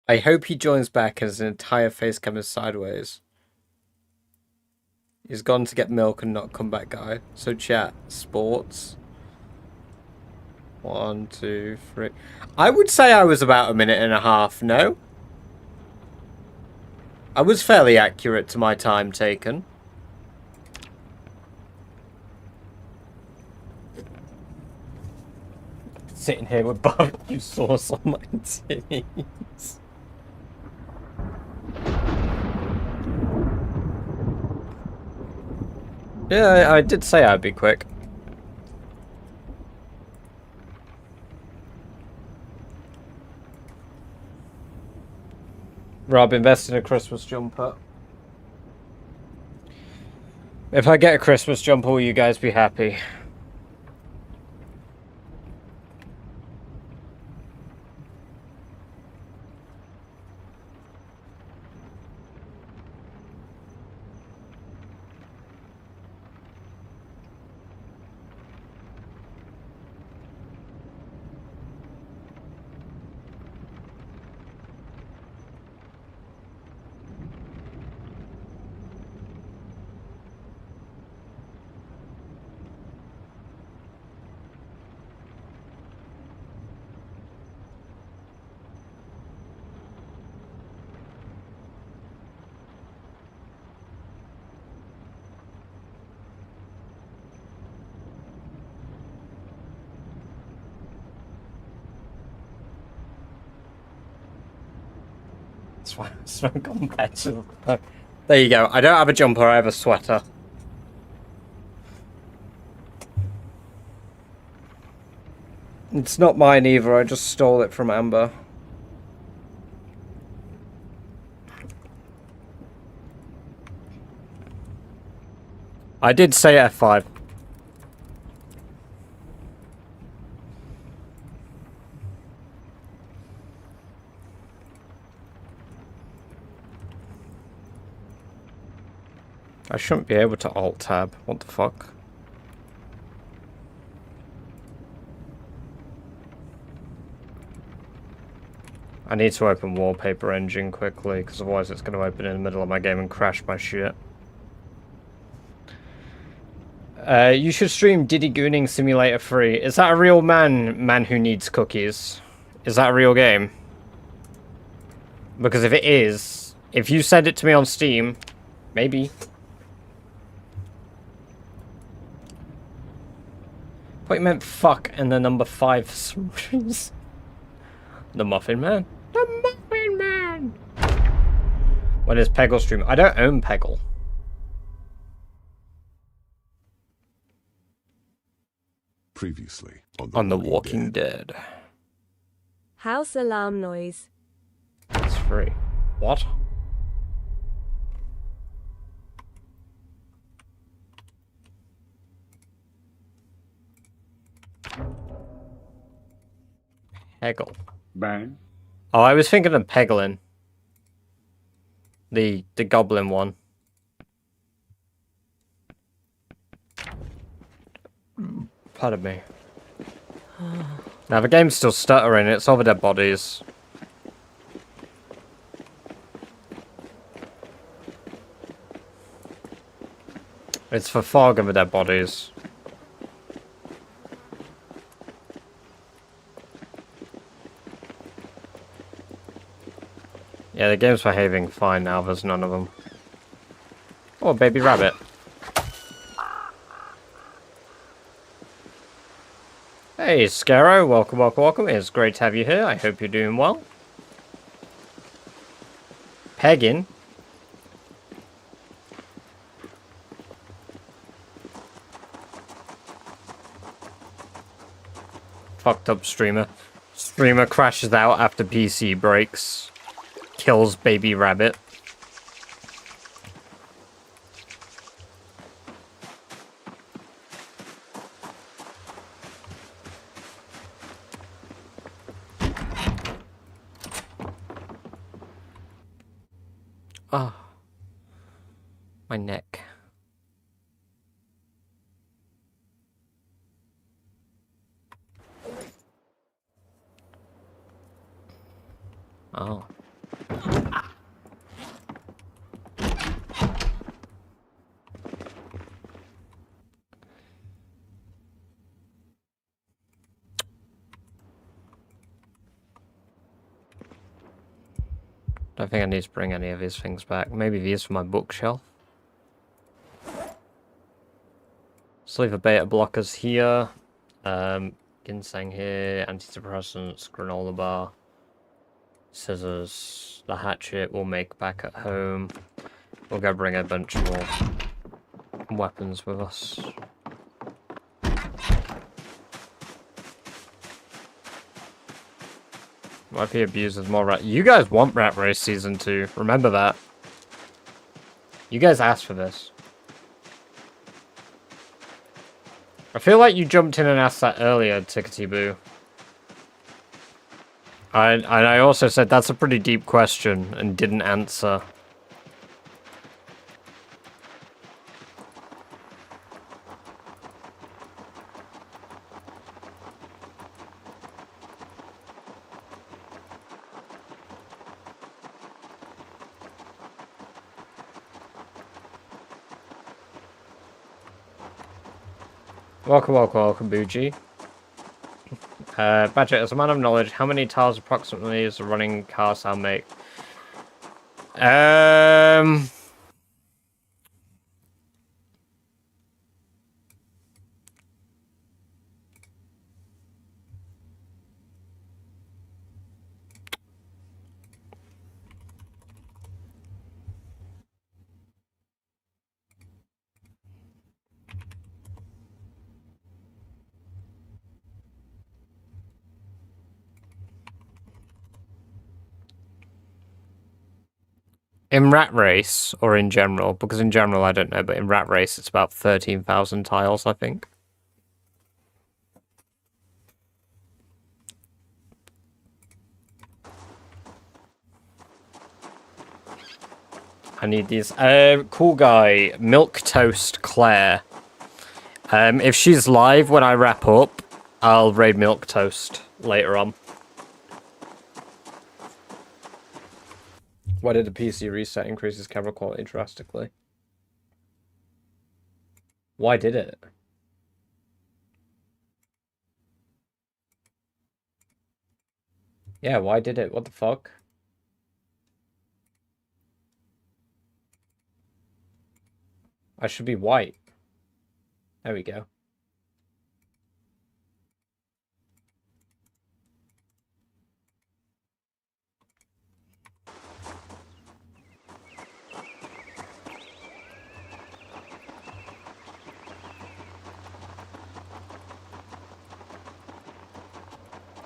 I hope he joins back as an entire face cam is sideways. He's gone to get milk and not come back, guy. So chat, sports. 1, 2, 3. I would say I was about a minute and a half, no? I was fairly accurate to my time taken. Sitting here with barbecue sauce on my titties. Yeah, I did say I'd be quick. Rob, invest in a Christmas jumper. If I get a Christmas jumper, will you guys be happy? It's gone better. There you go. I don't have a jumper, I have a sweater. It's not mine either, I just stole it from Amber. I did say F5. I shouldn't be able to Alt-Tab. What the fuck? I need to open Wallpaper Engine quickly, because otherwise it's going to open in the middle of my game and crash my shit. You should stream Diddy Gooning Simulator 3. Is that a real man who needs cookies? Is that a real game? Because if it is, if you send it to me on Steam, maybe. I thought you meant fuck and the number 5 for some reason. The Muffin Man. The Muffin Man! When is Peggle stream? I don't own Peggle. Previously on The Walking Dead. House alarm noise. It's free. What? Peggle. Bang. Oh, I was thinking of Peglin. The goblin one. Pardon me. Now the game's still stuttering, it's over their bodies. It's for fog over their bodies. Yeah, the game's behaving fine now, there's none of them. Oh, baby rabbit. Hey, Scarrow, welcome, welcome, welcome. It's great to have you here. I hope you're doing well. Peggin. Fucked up streamer. Streamer crashes out after PC breaks. Kills baby rabbit. Ah. Oh, my neck. Oh. Don't think I need to bring any of these things back. Maybe these for my bookshelf. Let's leave the beta blockers here. Ginseng here, antidepressants, granola bar, scissors, the hatchet we'll make back at home. We'll go bring a bunch more weapons with us. Might be abused more rat. You guys want Rat Race Season 2. Remember that. You guys asked for this. I feel like you jumped in and asked that earlier, Tickety Boo. I also said that's a pretty deep question and didn't answer. Welcome, Bougie. Badger, as a man of knowledge, how many tiles approximately is a running car sound make? In Rat Race, or in general, because in general I don't know, but in Rat Race it's about 13,000 tiles, I think. I need these. Cool guy, Milk Toast Claire. If she's live when I wrap up, I'll raid Milk Toast later on. Why did the PC reset increases camera quality drastically? Why did it? Yeah, why did it? What the fuck? I should be white. There we go.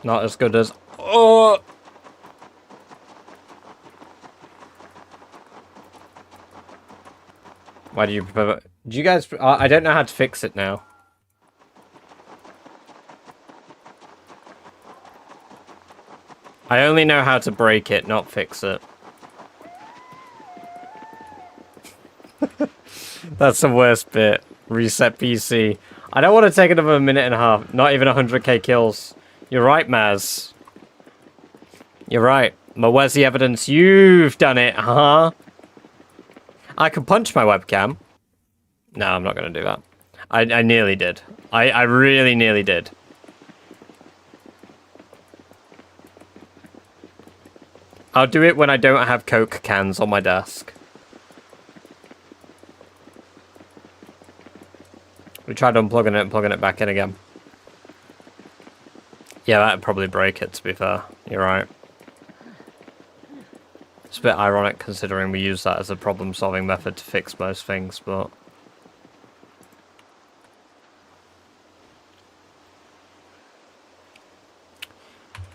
Not as good as... Oh! Why do you prefer... Do you guys... I don't know how to fix it now. I only know how to break it, not fix it. That's the worst bit. Reset PC. I don't want to take another minute and a half. Not even 100k kills. You're right, Maz. You're right. But where's the evidence you've done it, huh? I can punch my webcam. No, I'm not going to do that. I nearly did. I really nearly did. I'll do it when I don't have Coke cans on my desk. We tried unplugging it and plugging it back in again. Yeah, that'd probably break it, to be fair. You're right. It's a bit ironic considering we use that as a problem-solving method to fix most things, but...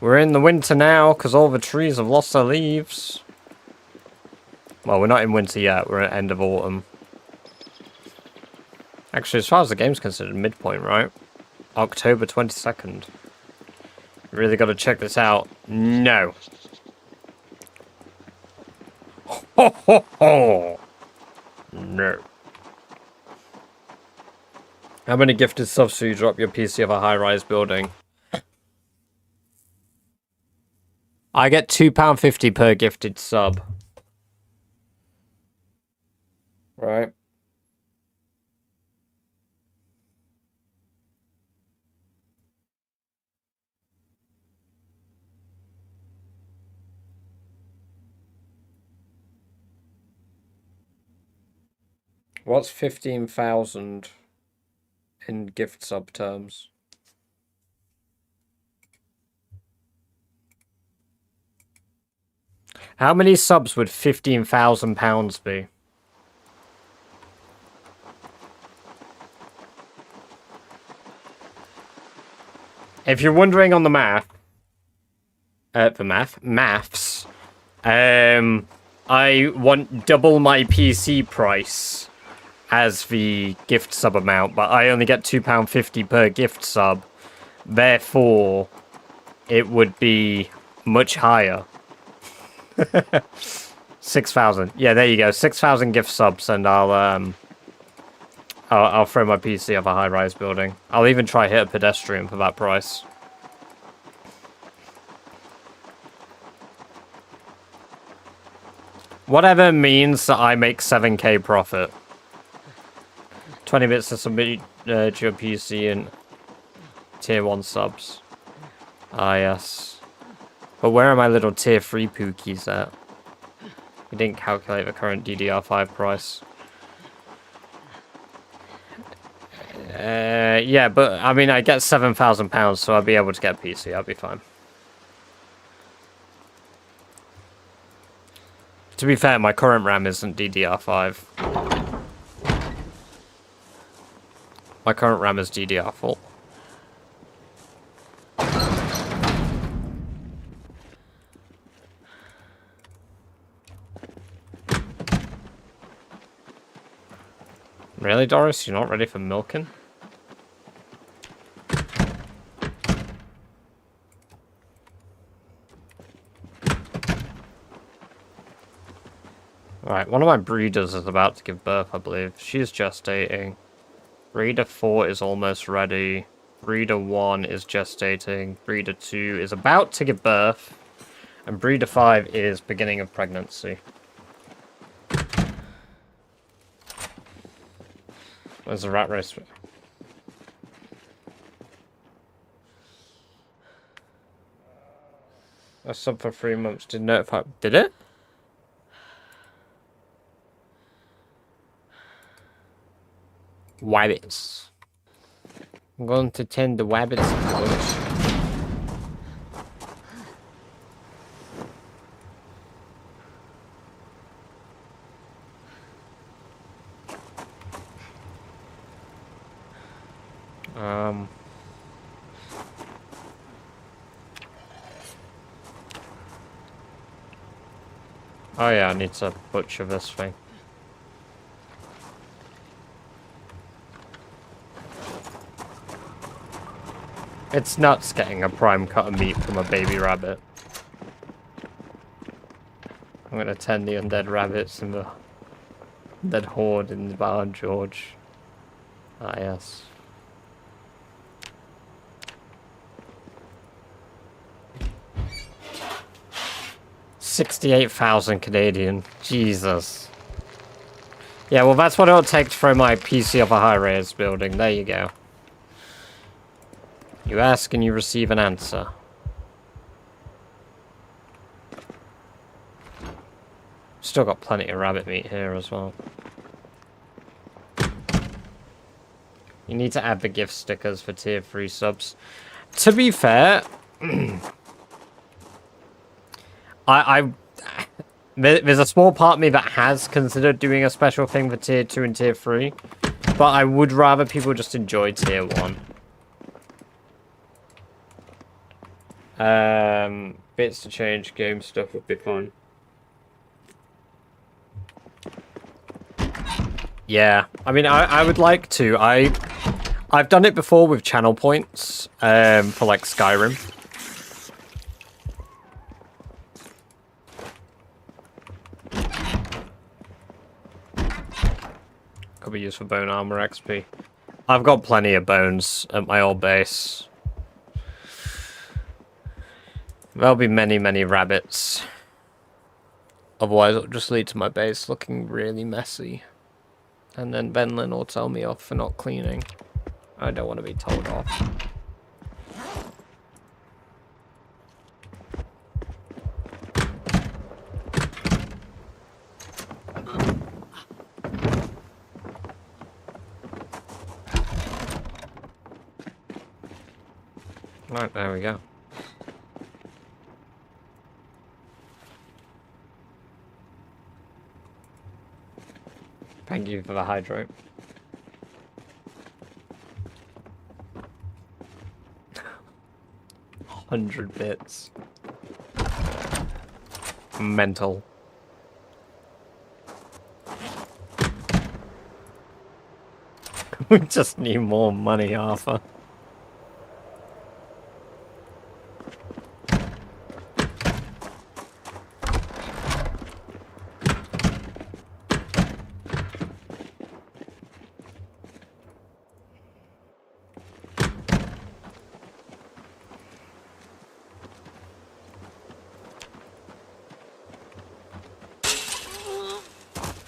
We're in the winter now, because all the trees have lost their leaves. Well, we're not in winter yet, we're at end of autumn. Actually, as far as the game's considered, midpoint, right? October 22nd. Really got to check this out. No. Ho ho ho! No. How many gifted subs do you drop your PC of a high-rise building? I get £2.50 per gifted sub. Right. What's 15,000 in gift sub terms? How many subs would £15,000 be? If you're wondering on the maths, I want double my PC price as the gift sub amount, but I only get £2.50 per gift sub. Therefore, it would be much higher. 6,000. Yeah, there you go. 6,000 gift subs, and I'll throw my PC off a high-rise building. I'll even try hit a pedestrian for that price. Whatever means that I make 7k profit. 20 bits to submit to your PC and tier 1 subs. Ah, yes. But where are my little tier 3 pookies at? We didn't calculate the current DDR5 price. Yeah, but I mean, I get £7,000, so I'll be able to get PC. I'll be fine. To be fair, my current RAM isn't DDR5. My current RAM is DDR4. Really, Doris? You're not ready for milking? Right, one of my breeders is about to give birth, I believe. She's gestating. Breeder 4 is almost ready. Breeder 1 is gestating. Breeder 2 is about to give birth. And Breeder 5 is beginning of pregnancy. Where's the rat race? A sub for 3 months did notify. Did it? Wabbits. I'm going to tend the wabbits. Oh yeah, I need to butcher this thing. It's nuts getting a prime cut of meat from a baby rabbit. I'm gonna tend the undead rabbits and the undead horde in the barn, George. Ah, yes. $68,000 Canadian. Jesus. Yeah, well, that's what it'll take to throw my PC off a high-rise building. There you go. You ask and you receive an answer. Still got plenty of rabbit meat here as well. You need to add the gift stickers for tier 3 subs. To be fair, there's a small part of me that has considered doing a special thing for tier 2 and tier 3, but I would rather people just enjoy tier 1. Bits to change, game stuff would be fun. Yeah, I mean, I would like to. I've done it before with channel points, for like Skyrim. Could be used for bone armor XP. I've got plenty of bones at my old base. There'll be many, many rabbits. Otherwise, it'll just lead to my base looking really messy. And then Benlin will tell me off for not cleaning. I don't want to be told off. Right, there we go. Thank you for the hydrate. $100 bits. Mental. We just need more money, Arthur.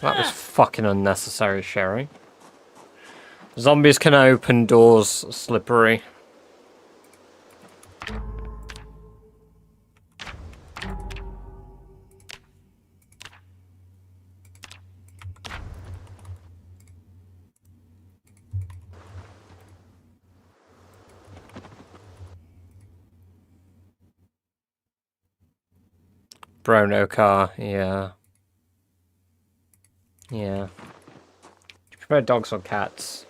That was fucking unnecessary, Sherry. Zombies can open doors slippery. Bro, no car. Yeah. Yeah. Do you prefer dogs or cats?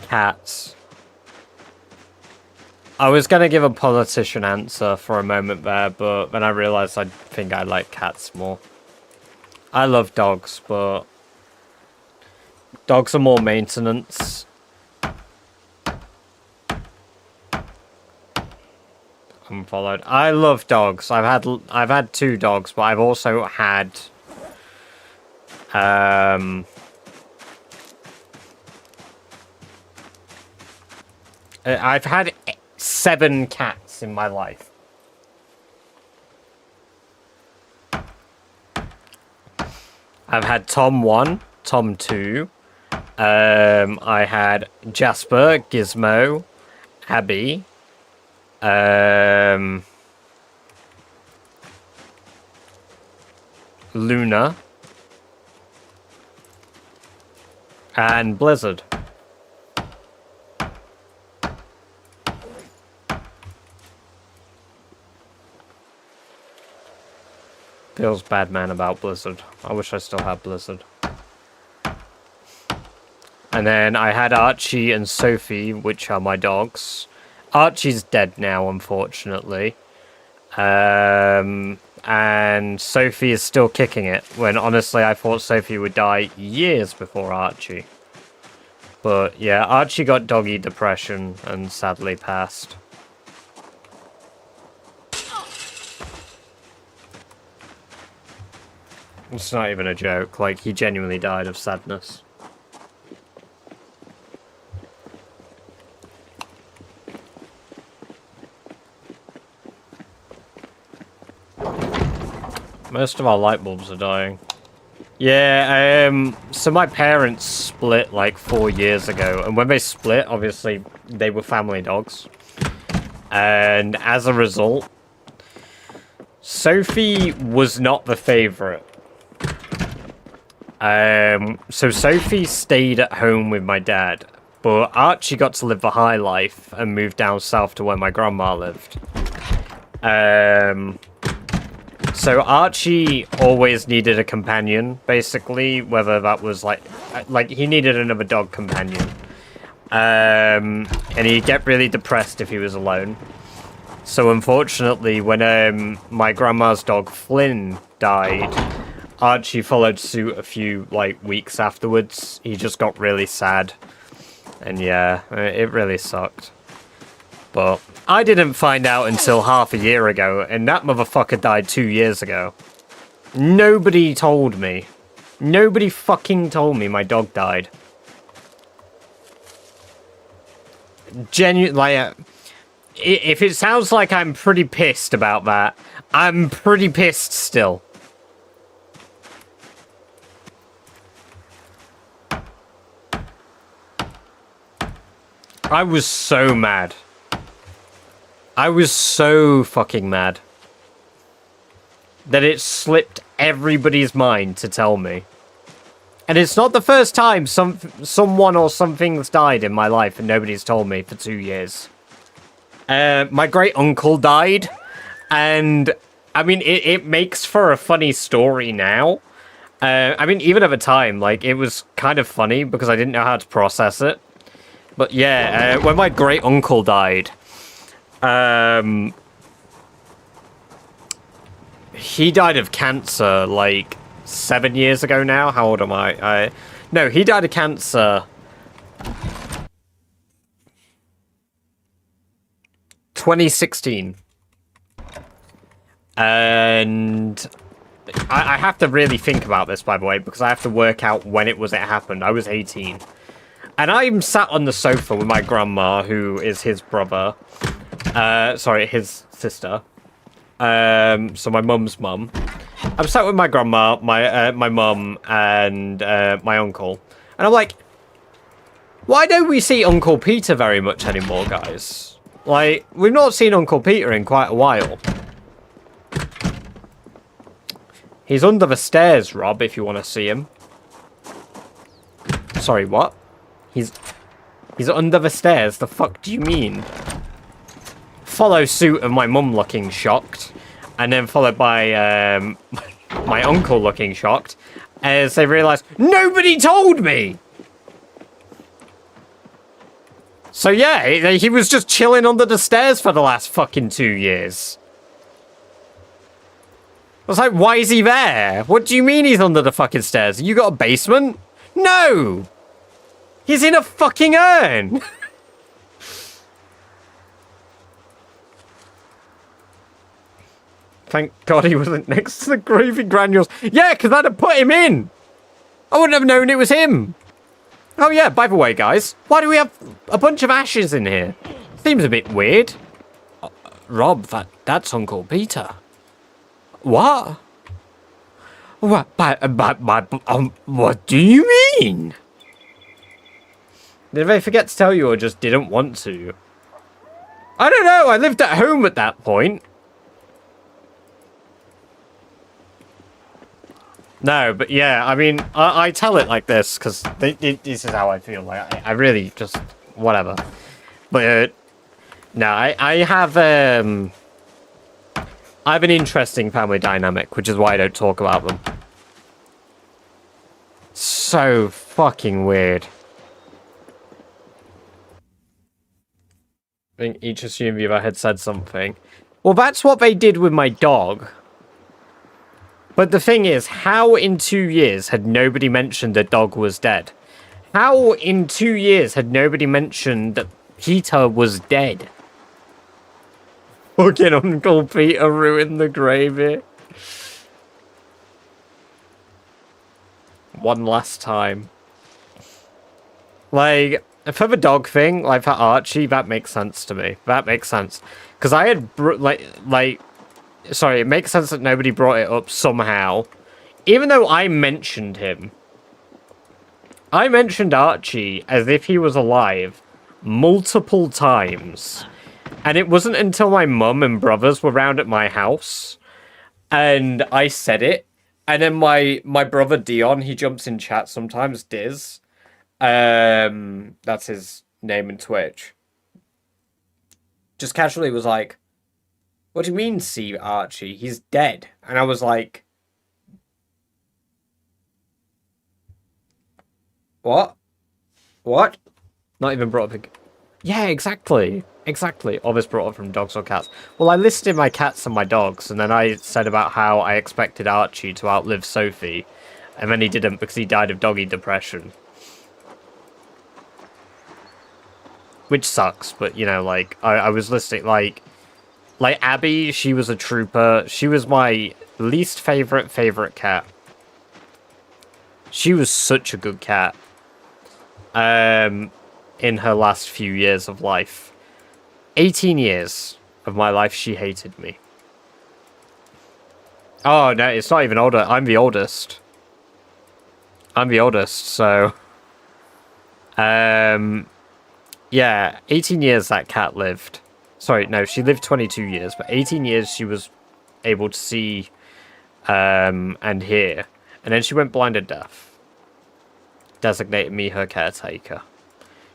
Cats. I was gonna give a politician answer for a moment there, but then I realized I think I like cats more. I love dogs, but dogs are more maintenance. Unfollowed. I love dogs. I've had 2 dogs, but I've also had I've had 7 cats in my life. I've had Tom 1, Tom 2. I had Jasper, Gizmo, Abby. Luna. And Blizzard. Feels bad, man, about Blizzard. I wish I still had Blizzard. And then I had Archie and Sophie, which are my dogs. Archie's dead now, unfortunately. And Sophie is still kicking it, when honestly I thought Sophie would die years before Archie. But yeah, Archie got doggy depression and sadly passed. It's not even a joke, like, he genuinely died of sadness. Most of our light bulbs are dying. Yeah, so my parents split like 4 years ago, and when they split, obviously, they were family dogs. And as a result, Sophie was not the favorite. So Sophie stayed at home with my dad, but Archie got to live the high life and moved down south to where my grandma lived. So Archie always needed a companion, basically, whether that was like he needed another dog companion. And he'd get really depressed if he was alone. So unfortunately, when my grandma's dog Flynn died, Archie followed suit a few weeks afterwards. He just got really sad. And yeah, it really sucked. But I didn't find out until half a year ago, and that motherfucker died 2 years ago. Nobody told me. Nobody fucking told me my dog died. If it sounds like I'm pretty pissed about that, I'm pretty pissed still. I was so mad. I was so fucking mad that it slipped everybody's mind to tell me. And it's not the first time someone or something's died in my life and nobody's told me for 2 years. My great uncle died, and I mean, it makes for a funny story now. I mean, even at the time, like, it was kind of funny because I didn't know how to process it. But yeah, when my great uncle died, he died of cancer like 7 years ago now. How old am I? No, he died of cancer 2016. And I have to really think about this, by the way, because I have to work out when it happened. I was 18. And I'm sat on the sofa with my grandma, who is his brother. Sorry, his sister. So my mum's mum. I'm sat with my grandma, my mum, and my uncle. And I'm like, why don't we see Uncle Peter very much anymore, guys? Like, we've not seen Uncle Peter in quite a while. He's under the stairs, Rob, if you want to see him. Sorry, what? He's under the stairs. The fuck do you mean? Follow suit of my mum looking shocked. And then followed by my uncle looking shocked. As they realise, nobody told me! So yeah, he was just chilling under the stairs for the last fucking 2 years. I was like, why is he there? What do you mean he's under the fucking stairs? You got a basement? No! He's in a fucking urn! Thank God he wasn't next to the gravy granules. Yeah, because I'd have put him in! I wouldn't have known it was him! Oh yeah, by the way, guys, why do we have a bunch of ashes in here? Seems a bit weird. Rob, that's Uncle Peter. What? What? What do you mean? Did they forget to tell you or just didn't want to? I don't know. I lived at home at that point. No, but yeah, I mean, I tell it like this because this is how I feel. Like, I really just whatever. But no, I have an interesting family dynamic, which is why I don't talk about them. So fucking weird. I think each assumed the other had said something. Well, that's what they did with my dog. But the thing is, how in 2 years had nobody mentioned the dog was dead? How in 2 years had nobody mentioned that Peter was dead? Fucking Uncle Peter ruined the gravy. One last time. Like, for the dog thing, like for Archie, that makes sense to me. That makes sense. Because I had, sorry, it makes sense that nobody brought it up somehow. Even though I mentioned him. I mentioned Archie as if he was alive multiple times. And it wasn't until my mum and brothers were round at my house and I said it. And then my brother Dion, he jumps in chat sometimes, Diz. That's his name in Twitch. Just casually was like, what do you mean, see Archie? He's dead. And I was like, what? What? Not even brought up. Yeah, exactly. Exactly. All this brought up from dogs or cats. Well, I listed my cats and my dogs, and then I said about how I expected Archie to outlive Sophie, and then he didn't because he died of doggy depression. Which sucks, but, you know, like, I was listing, like Abby, she was a trooper. She was my least favorite cat. She was such a good cat. In her last few years of life. 18 years of my life, she hated me. Oh, no, it's not even older. I'm the oldest. I'm the oldest, so... yeah, 18 years that cat lived. Sorry, no, she lived 22 years, but 18 years she was able to see and hear. And then she went blind and deaf. Designated me her caretaker.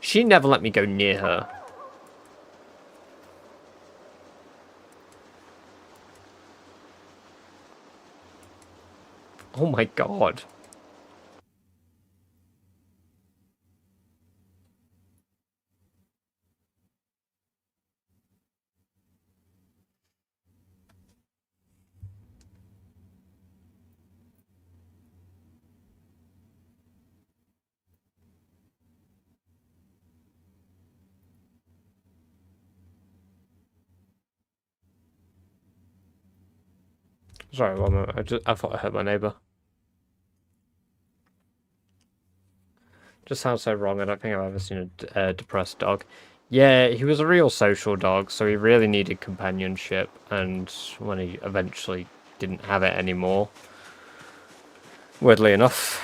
She never let me go near her. Oh my god. Sorry, one moment. I thought I heard my neighbour. Just sounds so wrong. I don't think I've ever seen a depressed dog. Yeah, he was a real social dog, so he really needed companionship. And when he eventually didn't have it anymore, weirdly enough,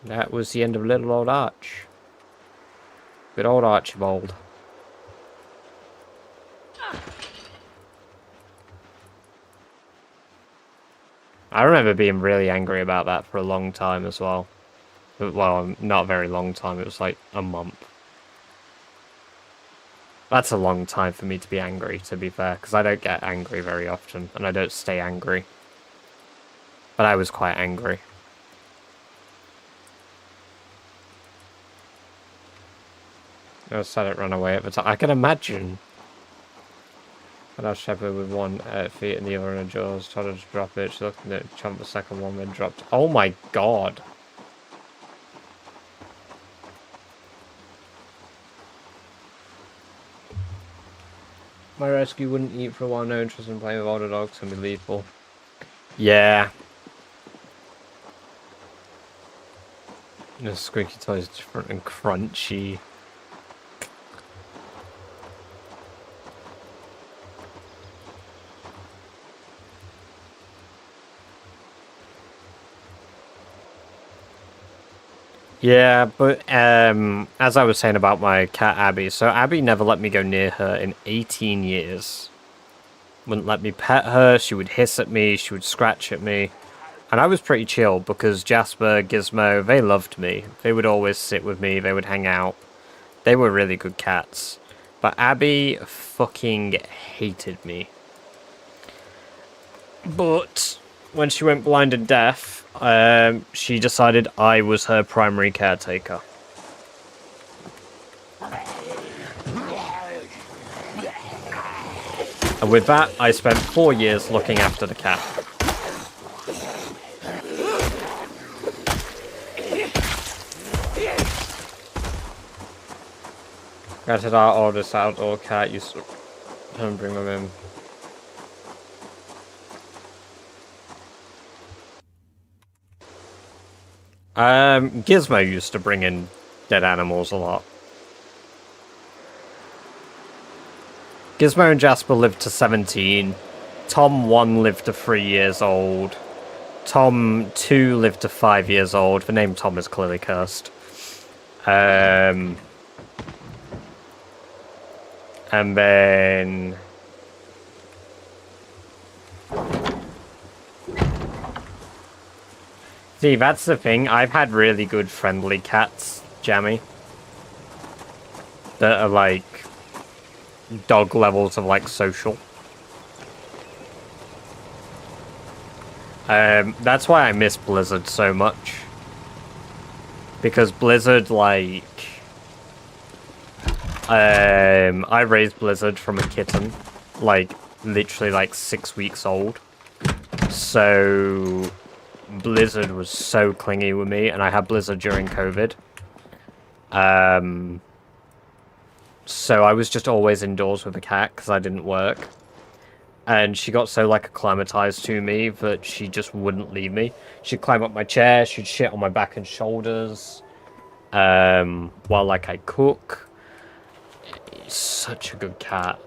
that was the end of little old Arch. Good old Archibald. I remember being really angry about that for a long time as well. Well, not a very long time. It was like a month. That's a long time for me to be angry, to be fair, because I don't get angry very often, and I don't stay angry. But I was quite angry. I just had it run away at the time. I can imagine. But our shepherd with one feet and the other in her jaws, told her to drop it. She looked at it, chomped the second one, then dropped. Oh my god. My rescue wouldn't eat for a while, no interest in playing with older dogs can be lethal. Yeah. The squeaky toy is different and crunchy. Yeah, but as I was saying about my cat Abby, so Abby never let me go near her in 18 years. Wouldn't let me pet her, she would hiss at me, she would scratch at me. And I was pretty chill because Jasper, Gizmo, they loved me. They would always sit with me, they would hang out. They were really good cats. But Abby fucking hated me. But when she went blind and deaf, she decided I was her primary caretaker. And with that, I spent 4 years looking after the cat. Granted, our oldest outdoor cat used to come and bring them in. Gizmo used to bring in dead animals a lot. Gizmo and Jasper lived to 17. Tom 1 lived to 3 years old. Tom 2 lived to 5 years old. The name Tom is clearly cursed. And then... See, that's the thing. I've had really good friendly cats, Jammy. That are like dog levels of like social. That's why I miss Blizzard so much. Because Blizzard, like... I raised Blizzard from a kitten. Like, literally like 6 weeks old. So... Blizzard was so clingy with me, and I had Blizzard during COVID. So I was just always indoors with the cat because I didn't work. And she got so, like, acclimatized to me that she just wouldn't leave me. She'd climb up my chair, she'd shit on my back and shoulders. While, like, I cook. It's such a good cat.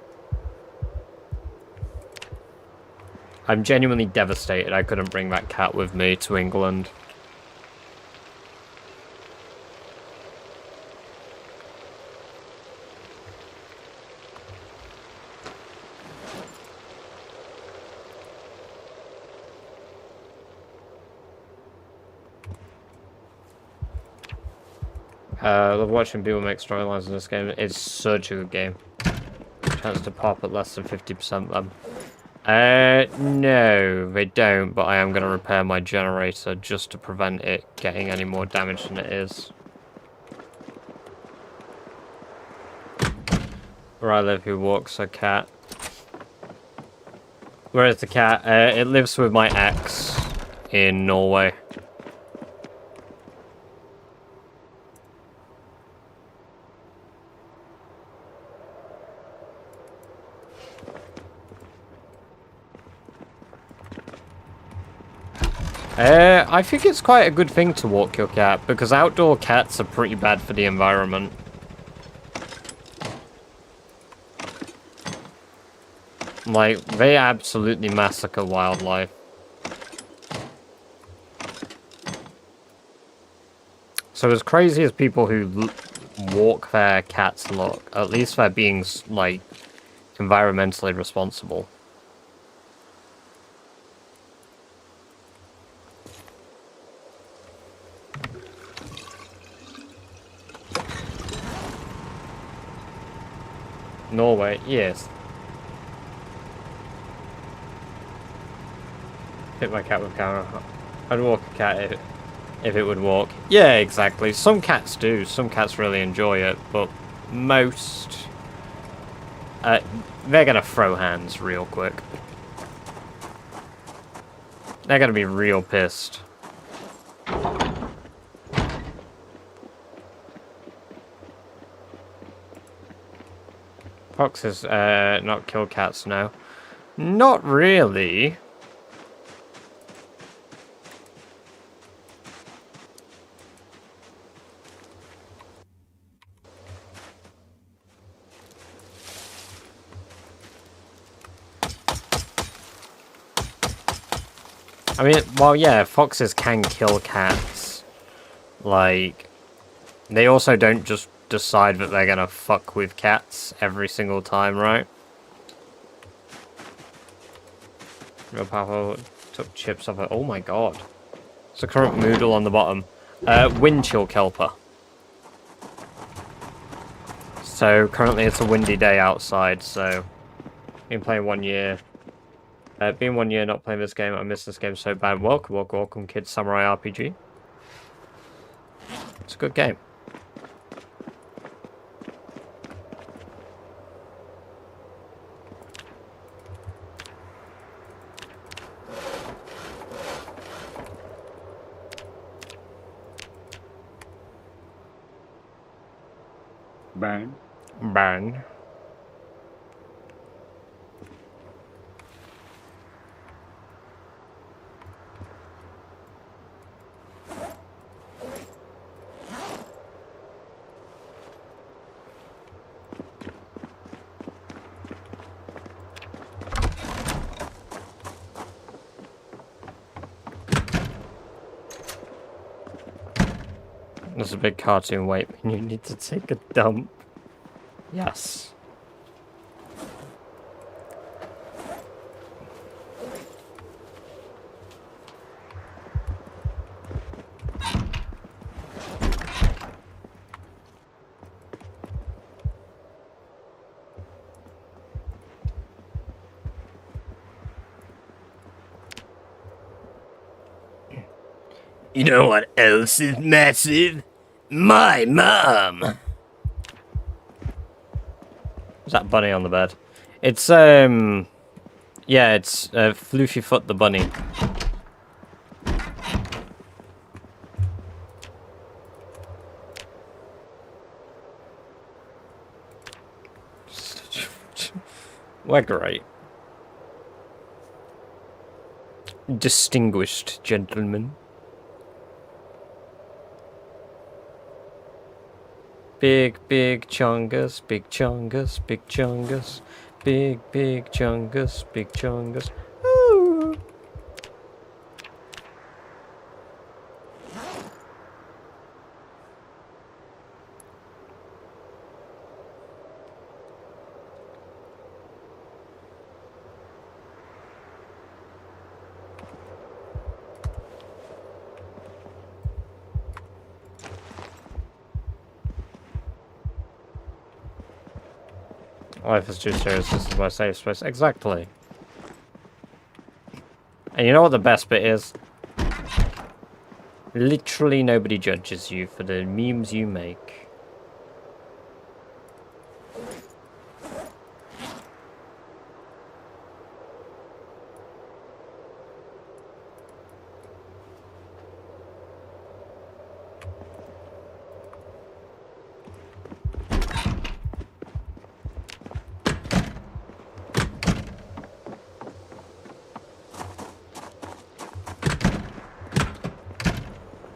I'm genuinely devastated I couldn't bring that cat with me to England. Love watching people make storylines in this game. It's such a good game. Chance to pop at less than 50% them. No, they don't, but I am going to repair my generator just to prevent it getting any more damage than it is. Where I live, who walks a cat. Where is the cat? It lives with my ex in Norway. I think it's quite a good thing to walk your cat, because outdoor cats are pretty bad for the environment. Like, they absolutely massacre wildlife. So as crazy as people who walk their cats look, at least they're being, like, environmentally responsible. Norway, yes. Hit my cat with camera. I'd walk a cat if it would walk. Yeah, exactly. Some cats do. Some cats really enjoy it, but most... they're gonna throw hands real quick. They're gonna be real pissed. Foxes, not kill cats now. Not really. I mean, well, yeah, foxes can kill cats. Like, they also don't just decide that they're gonna fuck with cats every single time, right? Real powerful. Took chips off it. Oh my god. It's a current moodle on the bottom. Wind chill kelper. So currently it's a windy day outside, so been playing 1 year. Been 1 year not playing this game. I miss this game so bad. Welcome, welcome, welcome, Kids Samurai RPG. It's a good game. Bang. Bang. There's a big cartoon wait when you need to take a dump. Yes. You know what else is massive? My mom! Is that bunny on the bed? It's, yeah, it's Floofy Foot the bunny. We're great. Distinguished gentlemen. Big, big chungus, big chungus, big chungus, big, big chungus, big chungus. Ooh. Life is too serious, this is my safe space. Exactly. And you know what the best bit is? Literally nobody judges you for the memes you make.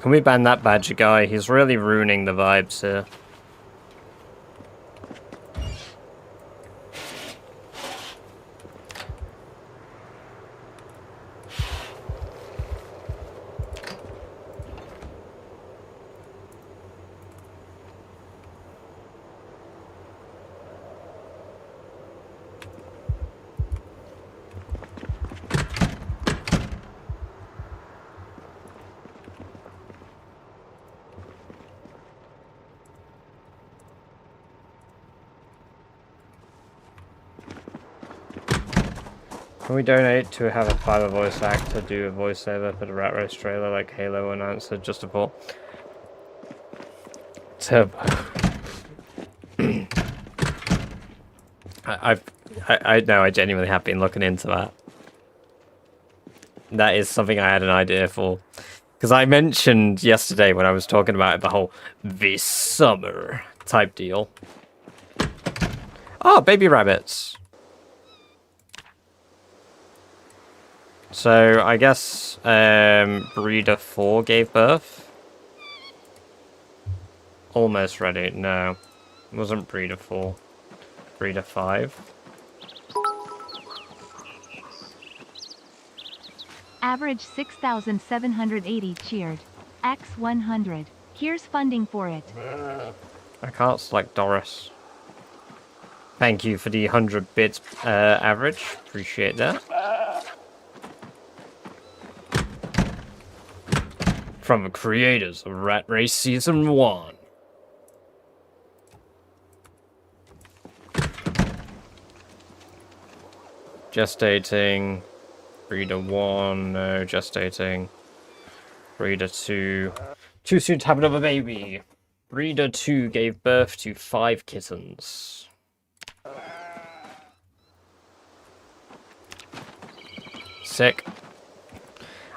Can we ban that badger guy? He's really ruining the vibes here. Can we donate to have a private voice actor do a voiceover for the Rat Race trailer like Halo announcer just to put? I genuinely have been looking into that. That is something I had an idea for. Because I mentioned yesterday when I was talking about it, the whole this summer type deal. Oh, baby rabbits. So, I guess Breeder 4 gave birth. Almost ready. No. It wasn't Breeder 4. Breeder 5. Average 6,780 cheered. X 100. Here's funding for it. I can't select Doris. Thank you for the 100 bits average. Appreciate that. From the creators of Rat Race Season 1. Gestating. Breeder 1, no, gestating. Breeder 2. Too soon to have another baby. Breeder 2 gave birth to 5 kittens. Sick.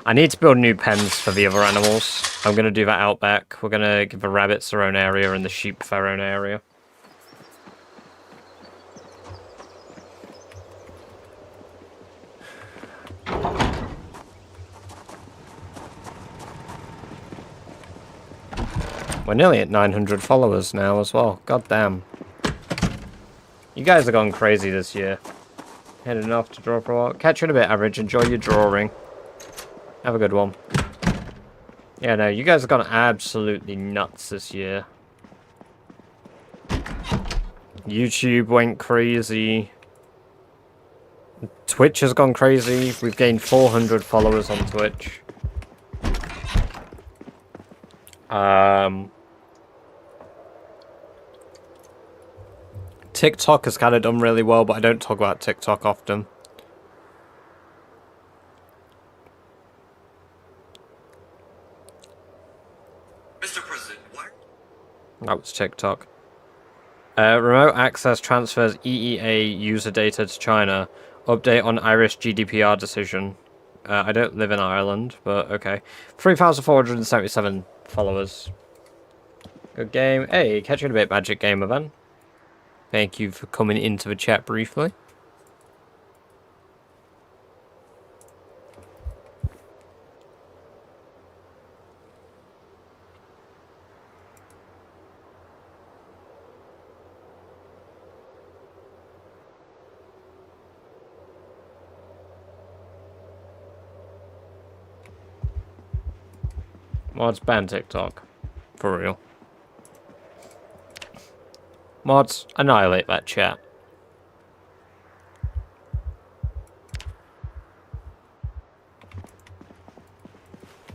I need to build new pens for the other animals. I'm going to do that out back. We're going to give the rabbits their own area and the sheep their own area. We're nearly at 900 followers now as well. God damn. You guys have gone crazy this year. Heading off to draw for a while. Catch you in a bit, Average. Enjoy your drawing. Have a good one. Yeah, no, you guys have gone absolutely nuts this year. YouTube went crazy. Twitch has gone crazy. We've gained 400 followers on Twitch. TikTok has kind of done really well, but I don't talk about TikTok often. Mr. President, what? That was TikTok. Remote access transfers EEA user data to China. Update on Irish GDPR decision. I don't live in Ireland, but okay. 3,477 followers. Good game. Hey, catch you in a bit, Magic Gamer then. Thank you for coming into the chat briefly. Mods ban TikTok. For real. Mods, annihilate that chat.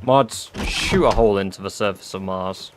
Mods, shoot a hole into the surface of Mars.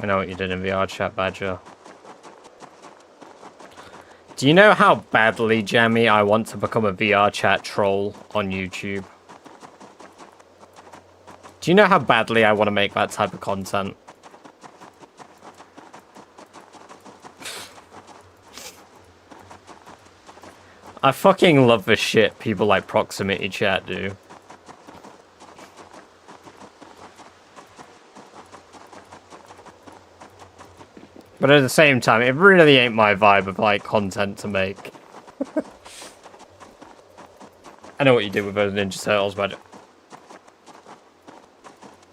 I know what you did in VR chat, Badger. Do you know how badly, Jammy, I want to become a VR chat troll on YouTube? Do you know how badly I want to make that type of content? I fucking love the shit people like Proximity Chat do. But at the same time, it really ain't my vibe of, like, content to make. I know what you did with those Ninja Turtles, but...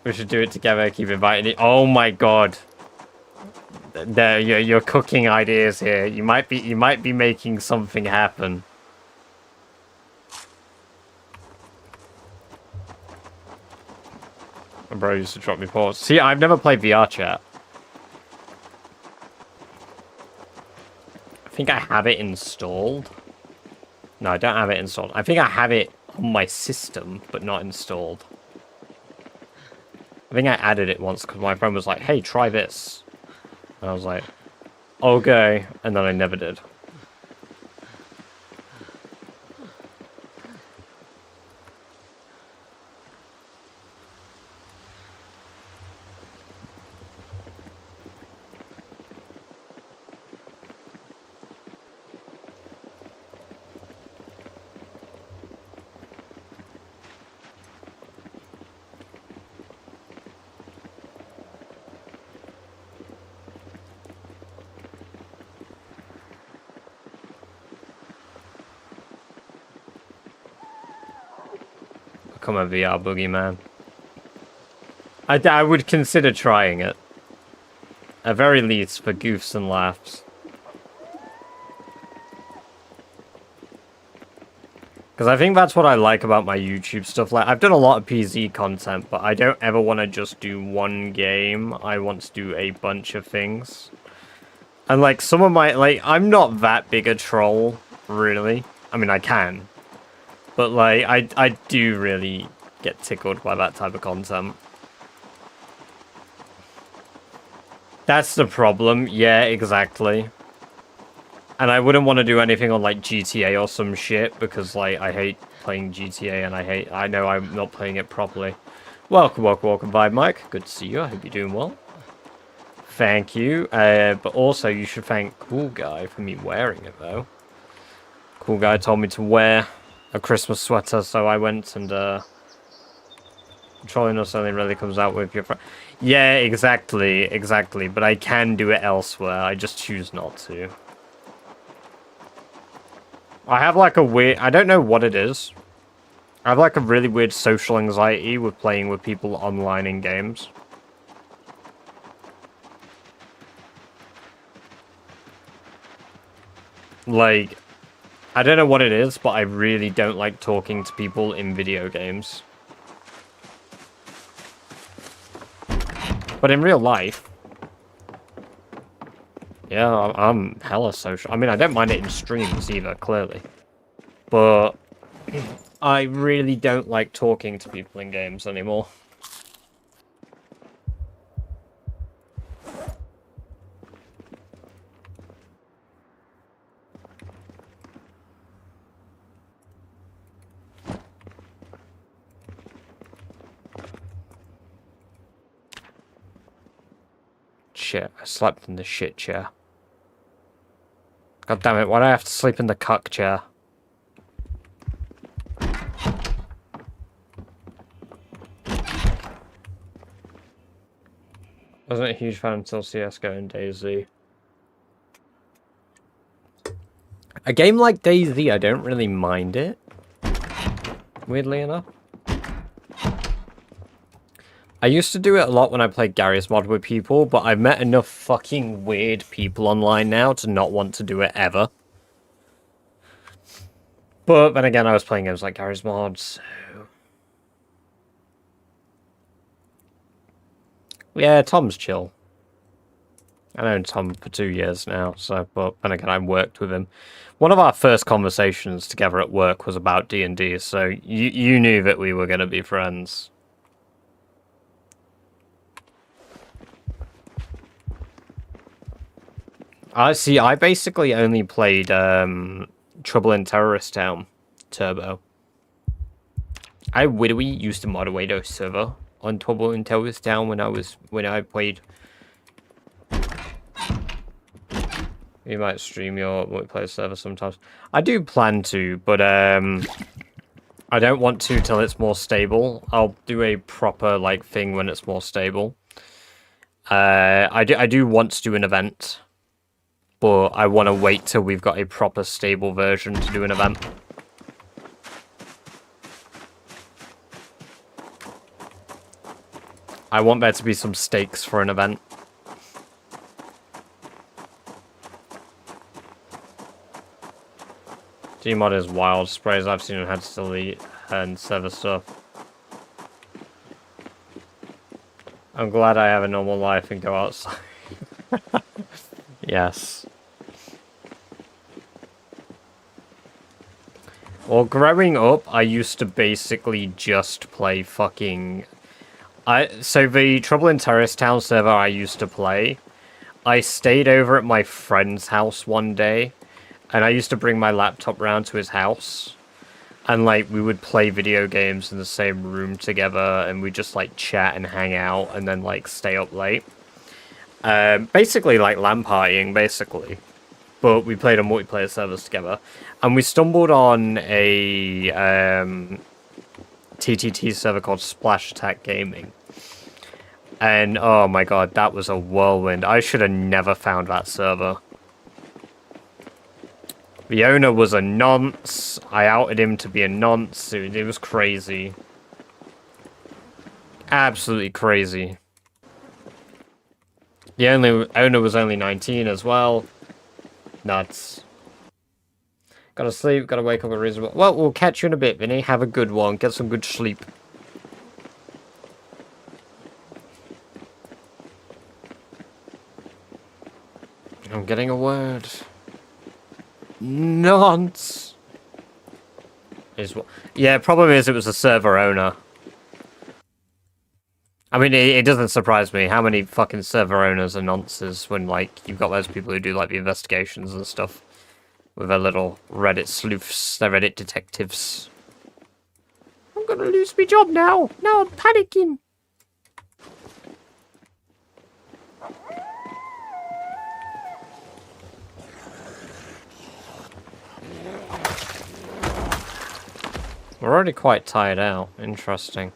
We should do it together, keep inviting it. Oh my god. There, you're cooking ideas here. You might be making something happen. My bro used to drop me pause. See, I've never played VR chat. I think I have it installed. No, I don't have it installed. I think I have it on my system, but not installed. I think I added it once because my friend was like, hey, try this. And I was like, okay. And then I never did. Become a VR boogeyman. I would consider trying it. At very least for goofs and laughs. Because I think that's what I like about my YouTube stuff. Like, I've done a lot of PZ content, but I don't ever want to just do one game. I want to do a bunch of things. And like, some of my, like, I'm not that big a troll, really. I mean, I can. But like, I do really get tickled by that type of content. That's the problem. Yeah, exactly. And I wouldn't want to do anything on like GTA or some shit because like I hate playing GTA and I know I'm not playing it properly. Welcome Vibe Mike. Good to see you. I hope you're doing well. Thank you. But also you should thank Cool Guy for me wearing it though. Cool Guy told me to wear a Christmas sweater, so I went and trolling us only really comes out with your friend. Yeah, exactly, but I can do it elsewhere, I just choose not to. I have like a weird, I don't know what it is. I have like a really weird social anxiety with playing with people online in games. Like, I don't know what it is, but I really don't like talking to people in video games. But in real life, yeah, I'm hella social. I mean, I don't mind it in streams either, clearly. But I really don't like talking to people in games anymore. Shit, I slept in the shit chair. God damn it, why do I have to sleep in the cuck chair? Wasn't a huge fan until CSGO and DayZ. A game like DayZ, I don't really mind it. Weirdly enough. I used to do it a lot when I played Garry's Mod with people, but I've met enough fucking weird people online now to not want to do it ever. But then again, I was playing games like Garry's Mod, so... Yeah, Tom's chill. I've known Tom for 2 years now, so... But then again, I worked with him. One of our first conversations together at work was about D&D, so you knew that we were going to be friends. I see. I basically only played Trouble in Terrorist Town Turbo. I literally used to moderate a server on Trouble in Terrorist Town when I played. You might stream your multiplayer server sometimes. I do plan to, but I don't want to till it's more stable. I'll do a proper like thing when it's more stable. I do want to do an event, but I want to wait till we've got a proper stable version to do an event. I want there to be some stakes for an event. Gmod is wild. Sprays I've seen and had to delete and server stuff. I'm glad I have a normal life and go outside. Yes. Well, growing up, I used to basically just play fucking... So the Trouble in Terrorist Town server I used to play, I stayed over at my friend's house one day, and I used to bring my laptop round to his house, and like we would play video games in the same room together, and we'd just like chat and hang out, and then like stay up late. Basically like LAN partying, basically. But we played on multiplayer servers together, and we stumbled on a TTT server called Splash Attack Gaming. And oh my god, that was a whirlwind. I should have never found that server. The owner was a nonce. I outed him to be a nonce. It was crazy. Absolutely crazy. The owner was only 19 as well. Nuts. Gotta sleep, gotta wake up at reasonable... Well, we'll catch you in a bit, Vinny. Have a good one. Get some good sleep. I'm getting a word. Nonce. Yeah, problem is it was a server owner. I mean, it doesn't surprise me how many fucking server owners are nonces when, like, you've got those people who do, like, the investigations and stuff. With their little Reddit sleuths, their Reddit detectives. I'm gonna lose my job now. Now I'm panicking. We're already quite tired out. Interesting.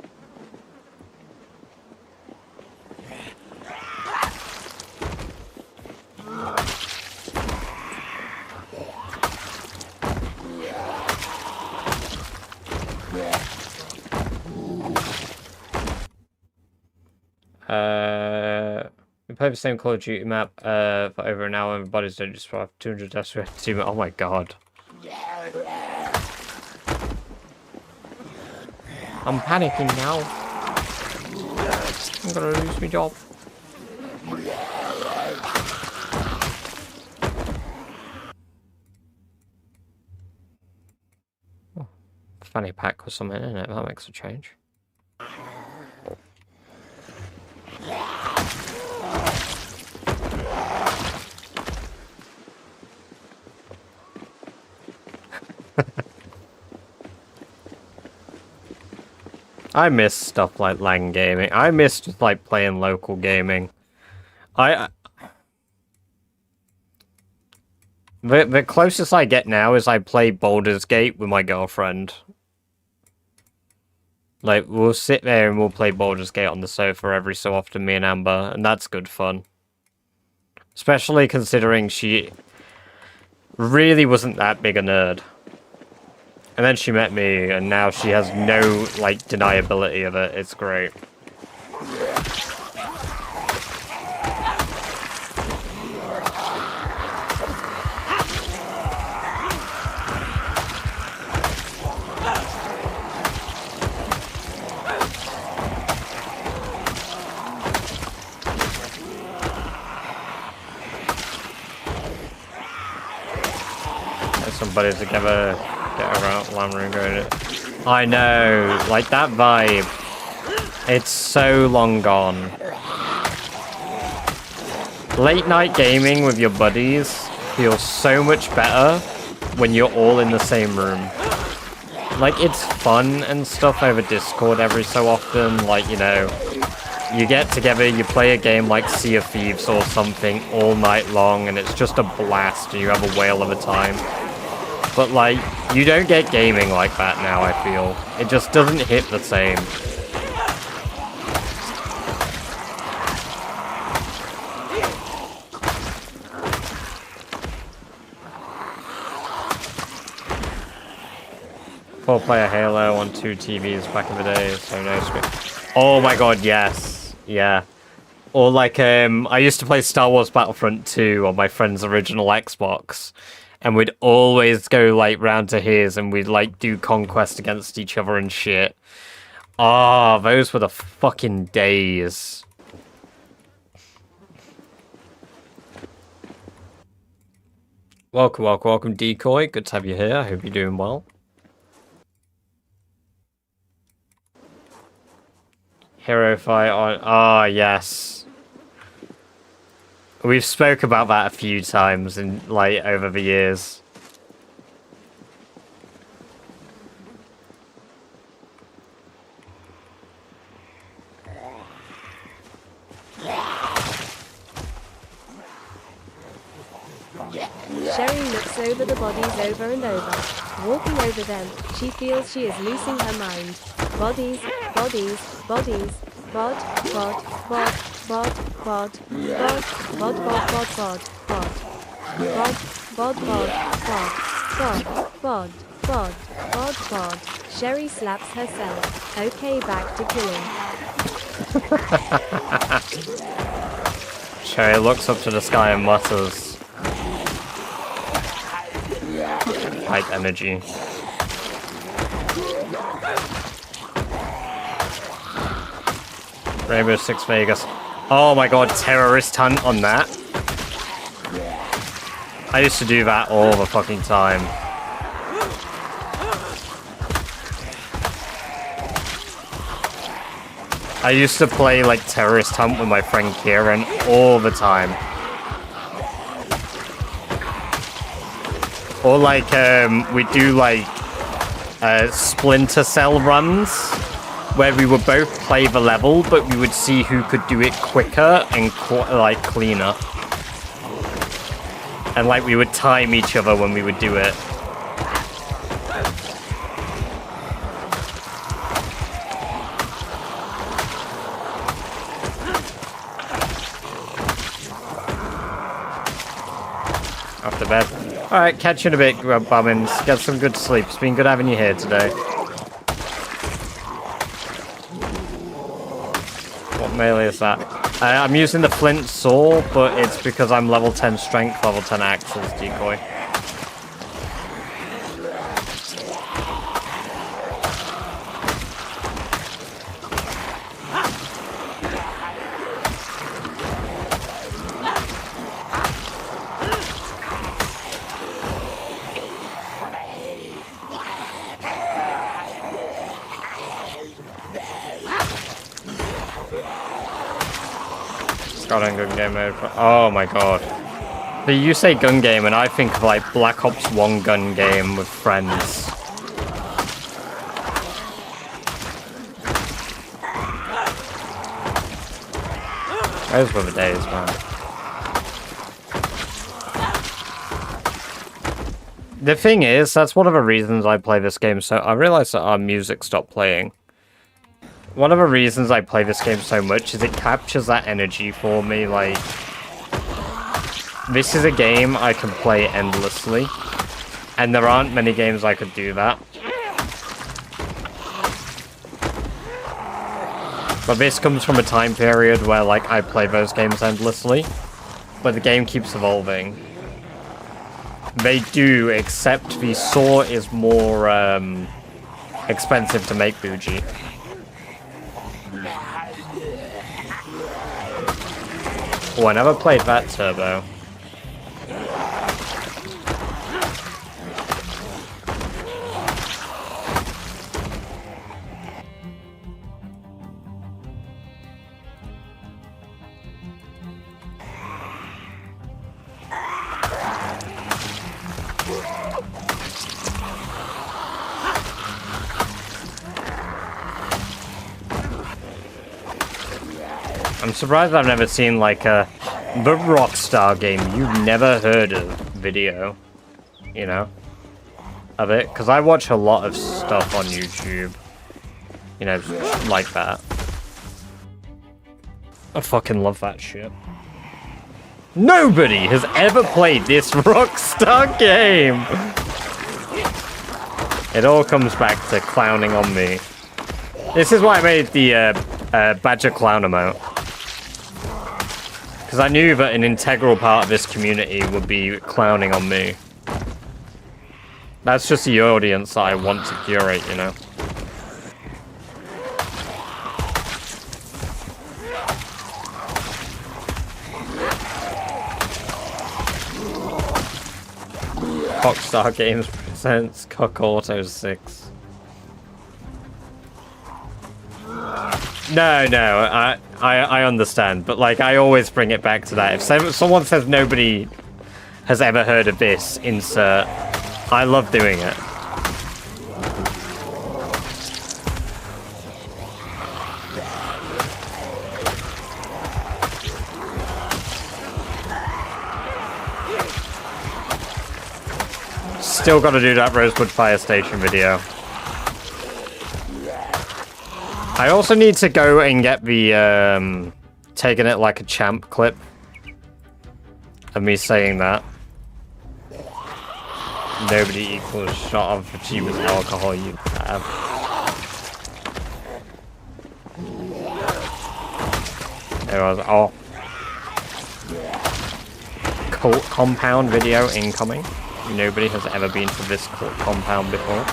We play the same Call of Duty map for over an hour and bodies don't just survive 200 deaths for team. Oh my god. I'm panicking now. I'm gonna lose my job. Oh, fanny pack or something in it, that makes a change. I miss stuff like LAN gaming. I miss just like playing local gaming. The closest I get now is I play Baldur's Gate with my girlfriend. Like, we'll sit there and we'll play Baldur's Gate on the sofa every so often, me and Amber, and that's good fun. Especially considering she really wasn't that big a nerd. And then she met me, and now she has no, like, deniability of it. It's great. Get somebody together. Get around LAN room going. I know, like that vibe. It's so long gone. Late night gaming with your buddies feels so much better when you're all in the same room. Like, it's fun and stuff over Discord every so often. Like, you know, you get together, you play a game like Sea of Thieves or something all night long, and it's just a blast, and you have a whale of a time. But, like, you don't get gaming like that now, I feel. It just doesn't hit the same. Four-player Halo on 2 TVs back in the day, so no screen. Oh my god, yes. Yeah. Or like, I used to play Star Wars Battlefront 2 on my friend's original Xbox. And we'd always go, like, round to his and we'd, like, do conquest against each other and shit. Ah, those were the fucking days. Welcome, welcome, welcome, Decoy. Good to have you here. I hope you're doing well. Hero fight on... Ah, yes. We've spoke about that a few times in, like, over the years. Sherry looks over the bodies over and over. Walking over them, she feels she is losing her mind. Bodies, bodies, bodies. Bod, bod, bod, bod, bod, bod, bod, bod, bod, bod, bod. Bod, bod, bod, bod, bod, bod, bod, bod. Sherry slaps herself. Okay, back to killing. Sherry looks up to the sky and mutters. Hype energy. Rainbow Six Vegas. Oh my god, terrorist hunt on that. I used to do that all the fucking time. I used to play like terrorist hunt with my friend Kieran all the time. Or like, we do like Splinter Cell runs, where we would both play the level, but we would see who could do it quicker and like cleaner. And like we would time each other when we would do it. After bed. Alright, catch you in a bit, Bummins. Get some good sleep. It's been good having you here today. What melee is that? I'm using the flint saw, but it's because I'm level 10 strength, level 10 axe as decoy. Gun game mode. Oh my god. But you say gun game and I think of like Black Ops 1 gun game with friends. Those were the days, man. The thing is, that's one of the reasons I play this game, so I realized that our music stopped playing. One of the reasons I play this game so much is it captures that energy for me, like... This is a game I can play endlessly, and there aren't many games I could do that. But this comes from a time period where, like, I play those games endlessly, but the game keeps evolving. They do, except the saw is more, expensive to make, Bougie. Oh, I never played that turbo. I'm surprised I've never seen like the Rockstar game you've never heard of video, you know, of it, because I watch a lot of stuff on YouTube, you know, like that. I fucking love that shit. Nobody has ever played this Rockstar game! It all comes back to clowning on me. This is why I made the Badger Clown emote. Because I knew that an integral part of this community would be clowning on me. That's just the audience that I want to curate, you know? Rockstar Games presents Cock Auto 6. No, I understand, but like I always bring it back to that. If someone says nobody has ever heard of this, insert. I love doing it. Still got to do that Rosewood Fire Station video. I also need to go and get the taking it like a champ clip of me saying that. Nobody equals shot of the cheapest alcohol you have. There was cult compound video incoming. Nobody has ever been to this cult compound before.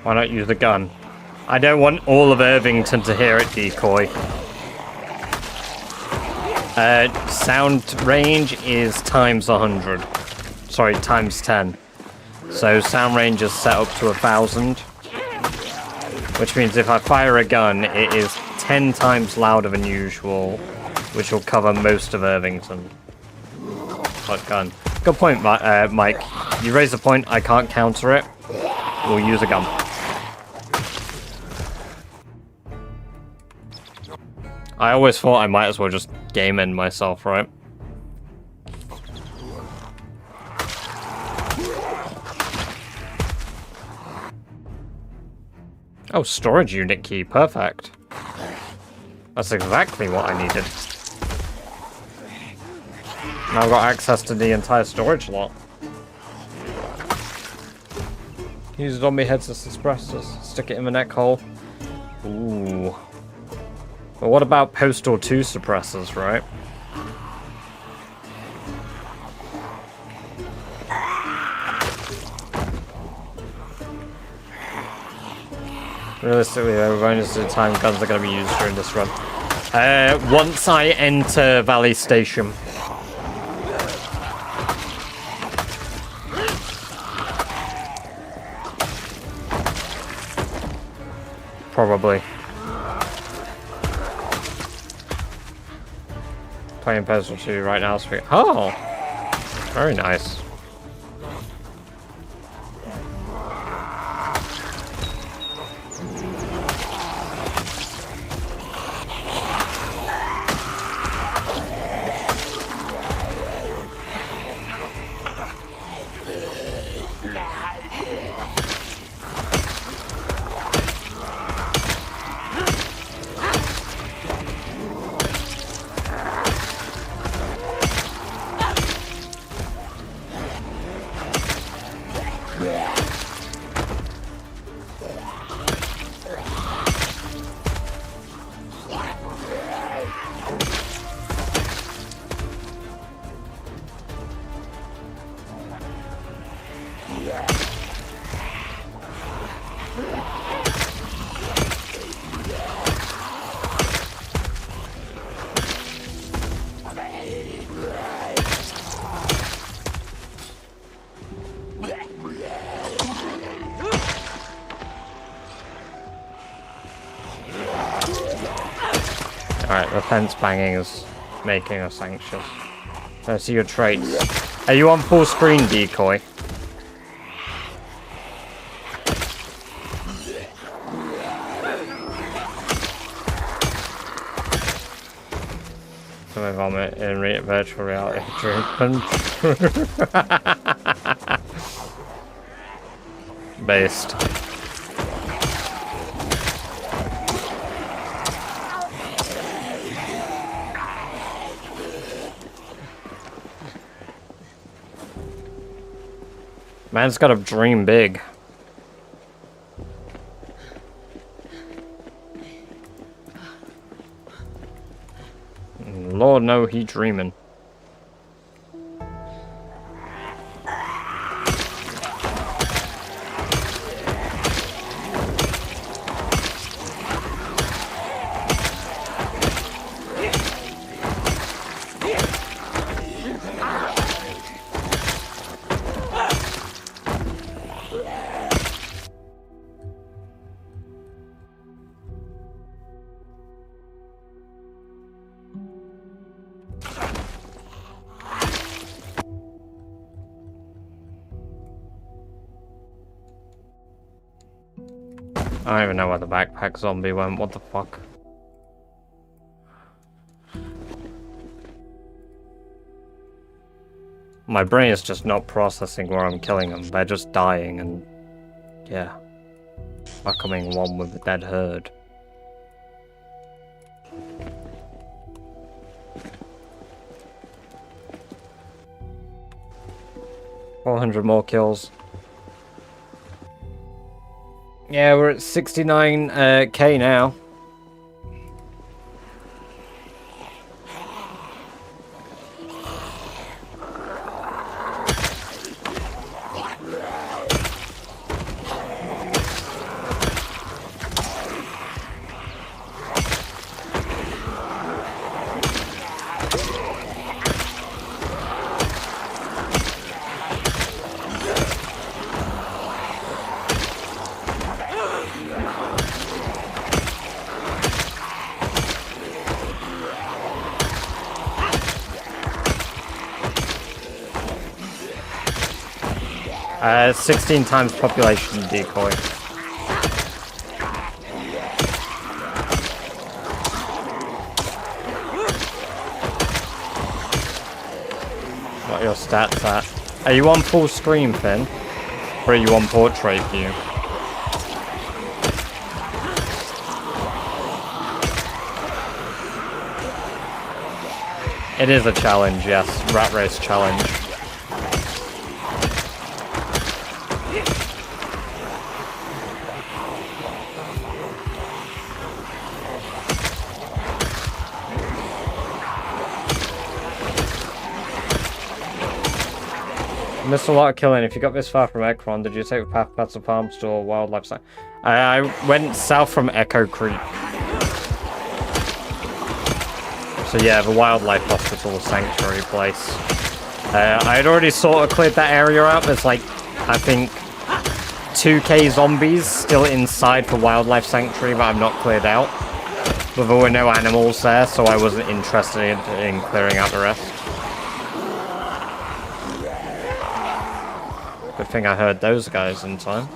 Why not use the gun? I don't want all of Irvington to hear it, decoy. Sound range is times 100. Sorry, times 10. So sound range is set up to 1,000. Which means if I fire a gun, it is 10 times louder than usual, which will cover most of Irvington. What gun? Good point, Mike. You raise a point, I can't counter it. We'll use a gun. I always thought I might as well just game end myself, right? Oh, storage unit key, perfect. That's exactly what I needed. Now I've got access to the entire storage lot. Use zombie heads as suppressors. Stick it in the neck hole. Ooh. But what about Postal 2 suppressors, right? Realistically, though, bonus to the time guns are going to be used during this run. Once I enter Valley Station. Probably. Playing Postal 2 right now. Oh! Very nice. Alright, the fence banging is making us anxious. I see your traits. Are you on full screen, decoy? So I vomit in virtual reality treatment. Based. Man's gotta dream big. Lord, no, he dreaming. I don't even know where the backpack zombie went, what the fuck? My brain is just not processing where I'm killing them, they're just dying and... yeah. Becoming one with the dead herd. $400 more kills. Yeah, we're at 69k now. Uh, 16 times population decoy. What are your stats at? Are you on full screen, Finn? Or are you on portrait view? It is a challenge, yes. Rat Race challenge. Missed a lot of killing. If you got this far from Ekron, did you take the path past the farm store, wildlife site? I went south from Echo Creek. So yeah, the wildlife hospital, sanctuary place. I had already sort of cleared that area out. There's like, I think, 2k zombies still inside for wildlife sanctuary that I've not cleared out. But there were no animals there, so I wasn't interested in clearing out the rest. Good thing I heard those guys in time.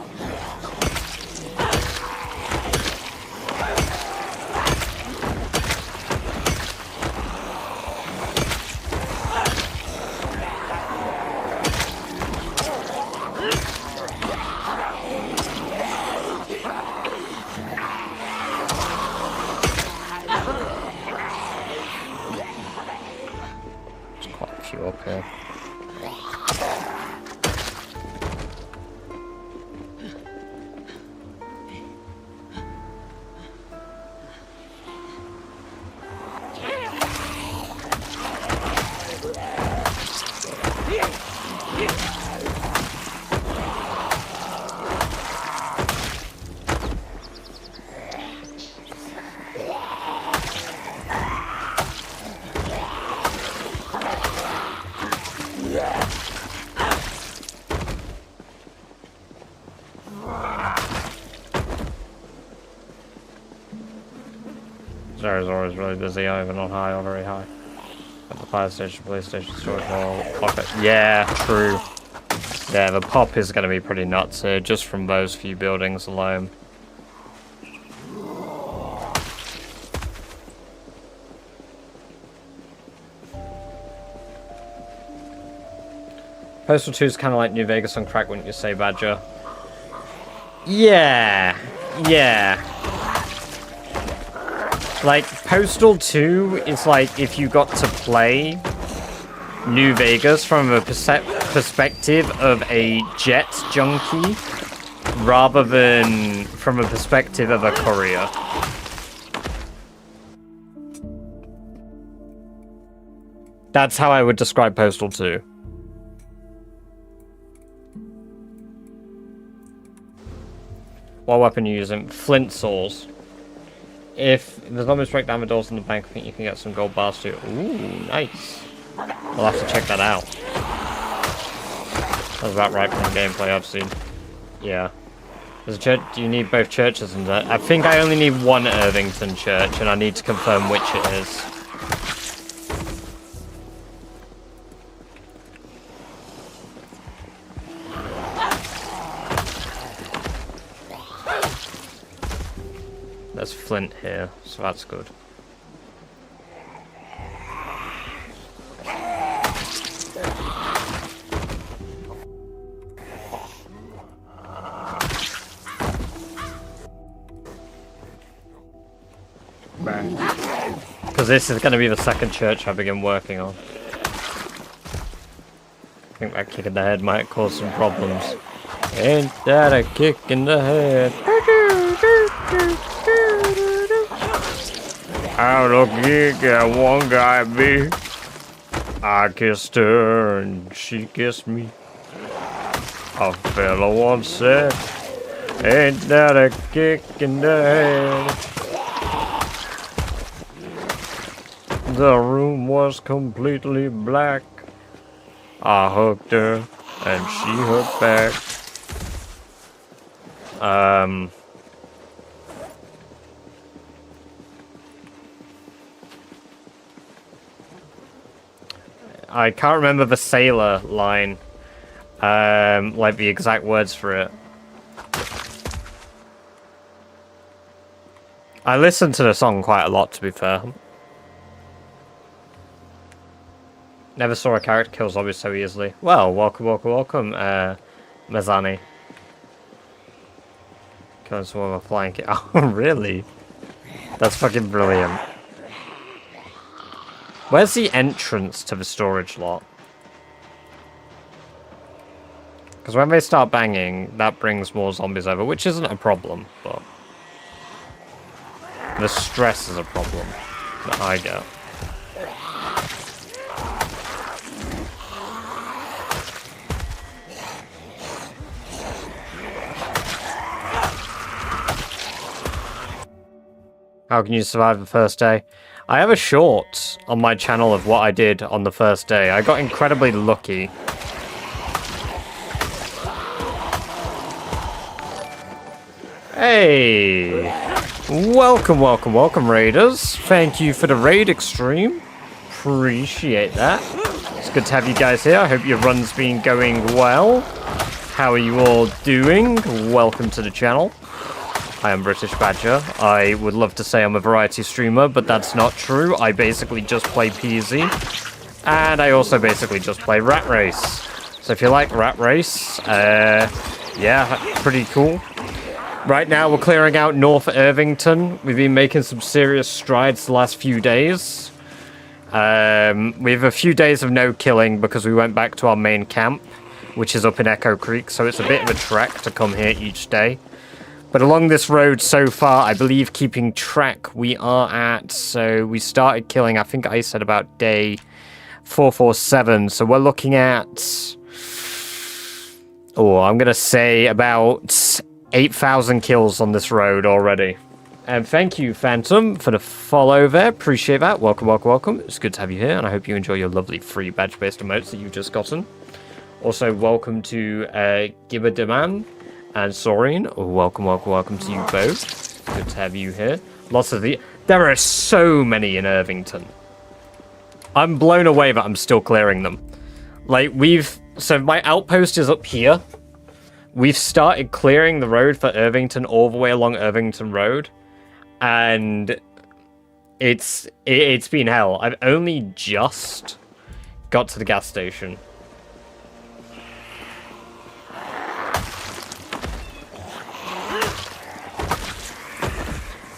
There's quite a few up here. Arizona is really busy, either not high or very high. At the fire station, police station, storage hall, pocket. Yeah, true. Yeah, the pop is going to be pretty nuts here, just from those few buildings alone. Postal 2 is kind of like New Vegas on crack, wouldn't you say, Badger? Yeah. Yeah. Like, Postal 2 is like if you got to play New Vegas from a perspective of a jet junkie rather than from a perspective of a courier. That's how I would describe Postal 2. What weapon are you using? Flint saws. If there's not much break down the doors in the bank, I think you can get some gold bars too. Ooh, nice. I'll have to check that out. That's about right from the gameplay I've seen. Yeah. There's a church. Do you need both churches in there? I think I only need one Irvington church, and I need to confirm which it is. There's flint here, so that's good. Because this is going to be the second church I begin working on. I think that kick in the head might cause some problems. Ain't that a kick in the head? How lucky can one guy be? I kissed her and she kissed me. A fella once said, ain't that a kick in the head? The room was completely black. I hugged her and she hugged back. I can't remember the sailor line, like the exact words for it. I listened to the song quite a lot, to be fair. Never saw a character kill zombies so easily. Well, welcome, Mazzani. Killing someone with a flying kick. Oh, really? That's fucking brilliant. Where's the entrance to the storage lot? Because when they start banging, that brings more zombies over, which isn't a problem, but the stress is a problem that I get. How can you survive the first day? I have a short on my channel of what I did on the first day. I got incredibly lucky. Hey! Welcome, welcome, welcome, raiders. Thank you for the raid, Extreme. Appreciate that. It's good to have you guys here. I hope your run's been going well. How are you all doing? Welcome to the channel. I am British Badger. I would love to say I'm a variety streamer, but that's not true. I basically just play PZ. And I also basically just play Rat Race. So if you like Rat Race, yeah, pretty cool. Right now we're clearing out North Irvington. We've been making some serious strides the last few days. We have a few days of no killing because we went back to our main camp, which is up in Echo Creek, so it's a bit of a trek to come here each day. But along this road so far, I believe keeping track, we are at, so we started killing, I think I said about day 447, so we're looking at, I'm going to say about 8,000 kills on this road already. And thank you, Phantom, for the follow there. Appreciate that. Welcome, welcome, welcome. It's good to have you here, and I hope you enjoy your lovely free badge-based emotes that you've just gotten. Also, welcome to Gibberdeman and Sorin. Welcome, welcome, welcome to you both. Good to have you here. Lots of the... There are so many in Irvington. I'm blown away that I'm still clearing them. Like, so my outpost is up here. We've started clearing the road for Irvington all the way along Irvington Road. And it's been hell. I've only just got to the gas station.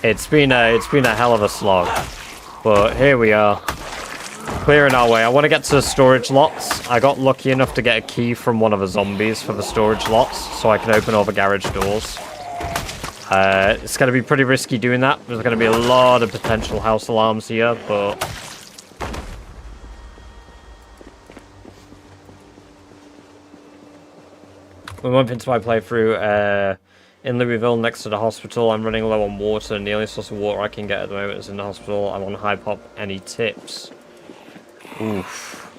It's been a hell of a slog, but here we are, clearing our way. I want to get to the storage lots. I got lucky enough to get a key from one of the zombies for the storage lots, so I can open all the garage doors. It's going to be pretty risky doing that. There's going to be a lot of potential house alarms here, but... We're month into my playthrough, in Louisville, next to the hospital. I'm running low on water, and the only source of water I can get at the moment is in the hospital. I'm on high pop. Any tips? Oof.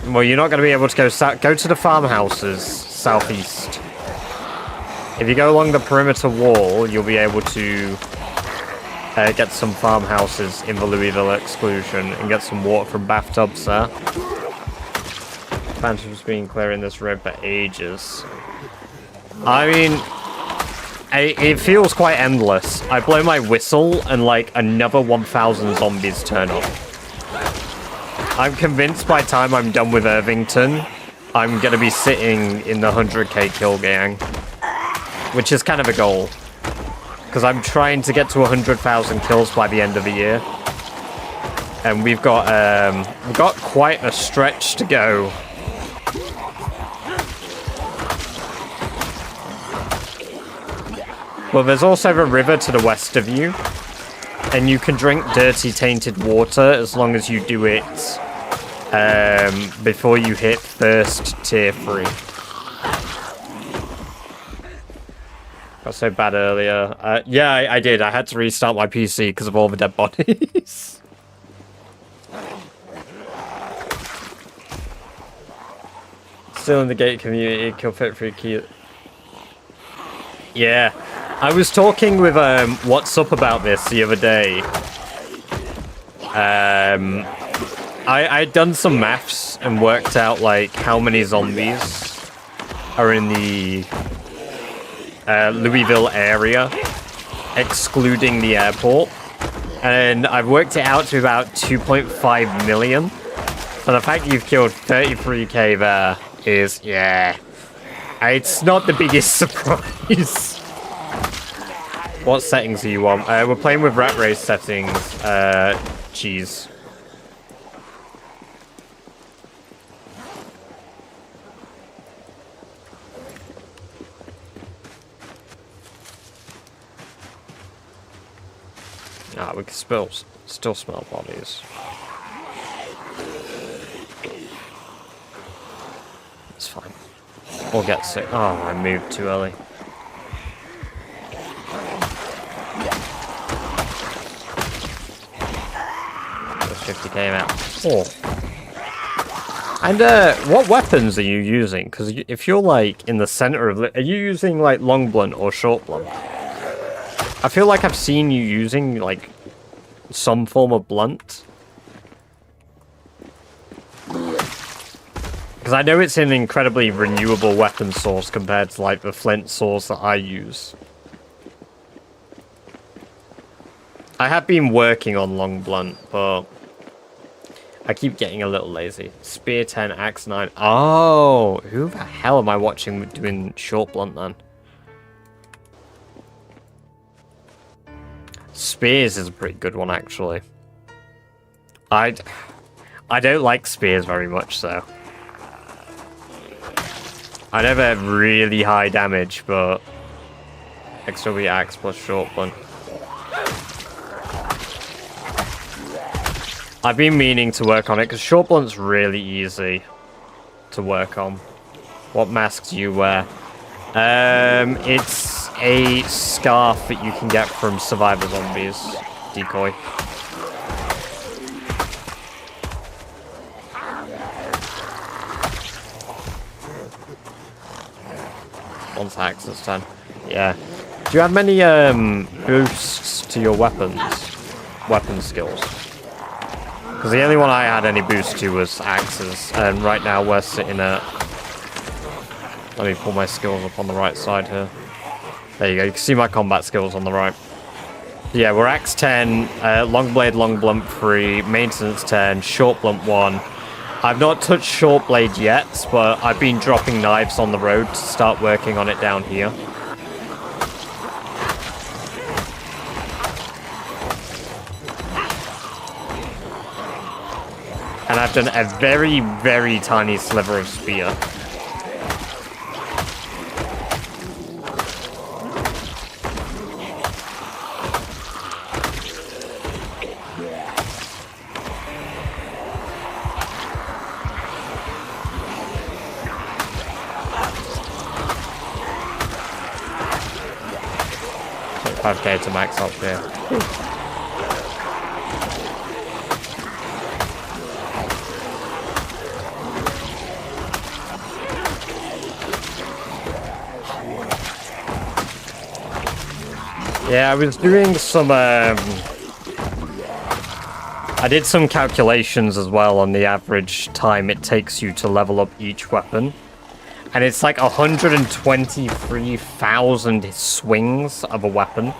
Well, you're not going to be able to go to the farmhouses southeast. If you go along the perimeter wall, you'll be able to get some farmhouses in the Louisville exclusion and get some water from bathtubs there. Phantom's been clearing this road for ages. I mean, it feels quite endless. I blow my whistle and like another 1,000 zombies turn up. I'm convinced by the time I'm done with Irvington, I'm going to be sitting in the 100k kill gang, which is kind of a goal. Because I'm trying to get to 100,000 kills by the end of the year. And we've got quite a stretch to go. Well, there's also a river to the west of you, and you can drink dirty, tainted water as long as you do it before you hit first tier 3. Got so bad earlier. Yeah, I did. I had to restart my PC because of all the dead bodies. Still in the gate community, kill fit for key. Yeah. I was talking with What's Up about this the other day. I'd done some maths and worked out like how many zombies are in the Louisville area, excluding the airport. And I've worked it out to about 2.5 million. So the fact you've killed 33k there is, yeah, it's not the biggest surprise. What settings do you want? We're playing with Rat Race settings. Jeez. Ah, we can still smell bodies. It's fine. Or get sick. Oh, I moved too early. That's 50k out. Oh. And what weapons are you using? Because if you're like in the center of, are you using like long blunt or short blunt? I feel like I've seen you using like some form of blunt. Because I know it's an incredibly renewable weapon source compared to like the flint source that I use. I have been working on long blunt, but I keep getting a little lazy. Spear 10, axe 9. Oh, who the hell am I watching doing short blunt then? Spears is a pretty good one, actually. I don't like spears very much, so. I never have really high damage, but XW axe plus short blunt. I've been meaning to work on it because short blunt's really easy to work on. What mask do you wear? It's a scarf that you can get from Survivor Zombies. Decoy. Once axe this time. Yeah. Do you have many boosts to your weapon skills? Because the only one I had any boost to was axes, and right now we're sitting at... Let me pull my skills up on the right side here. There you go, you can see my combat skills on the right. Yeah, we're axe 10, long blade, long blunt 3, maintenance 10, short blunt 1. I've not touched short blade yet, but I've been dropping knives on the road to start working on it down here. And I've done a very, very tiny sliver of spear. So 5k to max up here. Yeah, I was doing some, I did some calculations as well on the average time it takes you to level up each weapon. And it's like 123,000 swings of a weapon.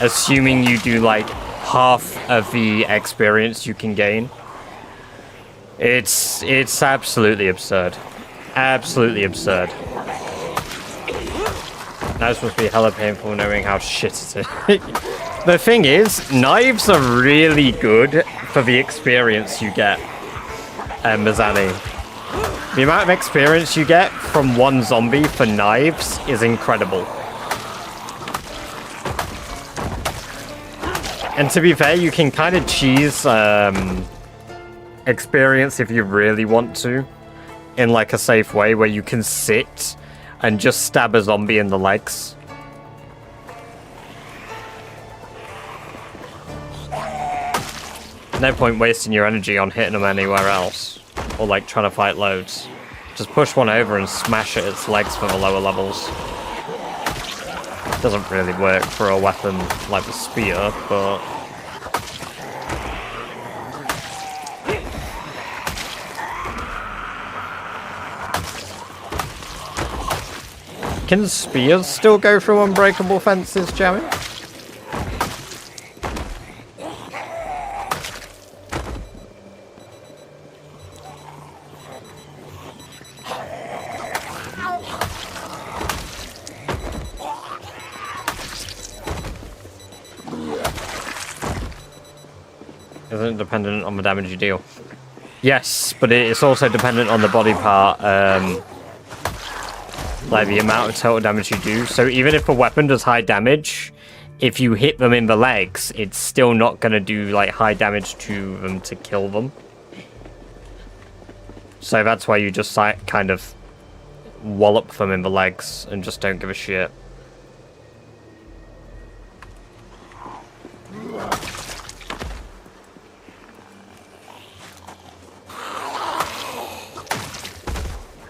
Assuming you do like half of the experience you can gain. It's absolutely absurd. Absolutely absurd. That's supposed to be hella painful knowing how shit it is. The thing is, knives are really good for the experience you get, Mazzani. The amount of experience you get from one zombie for knives is incredible. And to be fair, you can kind of cheese experience if you really want to, in like a safe way where you can sit and just stab a zombie in the legs. No point wasting your energy on hitting them anywhere else. Or like trying to fight loads. Just push one over and smash at its legs for the lower levels. Doesn't really work for a weapon like the spear, but... Can spears still go through unbreakable fences, Joey? Isn't it dependent on the damage you deal? Yes, but it's also dependent on the body part, like the amount of total damage you do. So even if a weapon does high damage, if you hit them in the legs, it's still not going to do like high damage to them to kill them. So that's why you just kind of wallop them in the legs and just don't give a shit.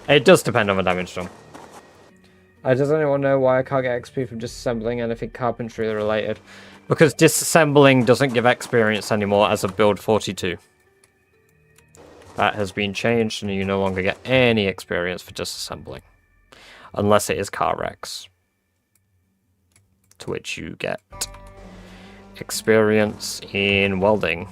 It does depend on the damage done. Does anyone know why I can't get XP from disassembling anything carpentry related? Because disassembling doesn't give experience anymore as of build 42. That has been changed and you no longer get any experience for disassembling. Unless it is car wrecks. To which you get experience in welding.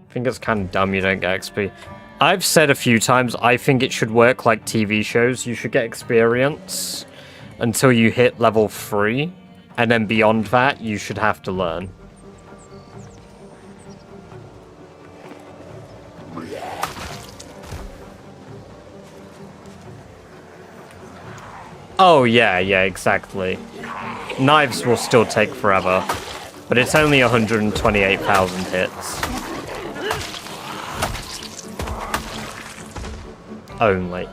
I think it's kind of dumb you don't get XP. I've said a few times, I think it should work like TV shows. You should get experience until you hit level 3. And then beyond that, you should have to learn. Oh, yeah, exactly. Knives will still take forever. But it's only 128,000 hits. Only.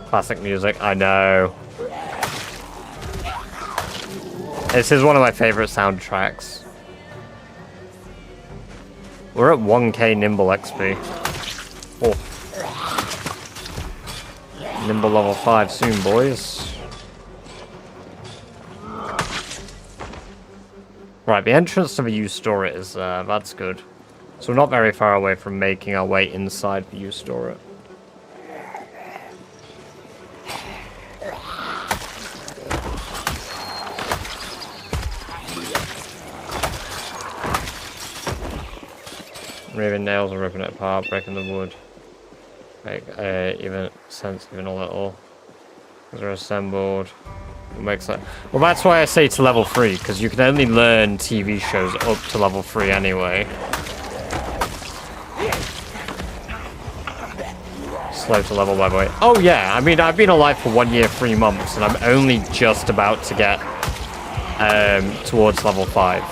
Classic music, I know. This is one of my favorite soundtracks. We're at 1k Nimble XP. Oh. Nimble level 5 soon, boys. Right, the entrance to the U-Store is, that's good. So we're not very far away from making our way inside the U-Store. Removing nails and ripping it apart, breaking the wood. Make even sense even a little. They're assembled. It makes that. Well, that's why I say to level 3, because you can only learn TV shows up to level 3 anyway. Slow to level, by the way. Oh yeah, I mean I've been alive for 1 year, 3 months, and I'm only just about to get towards level 5.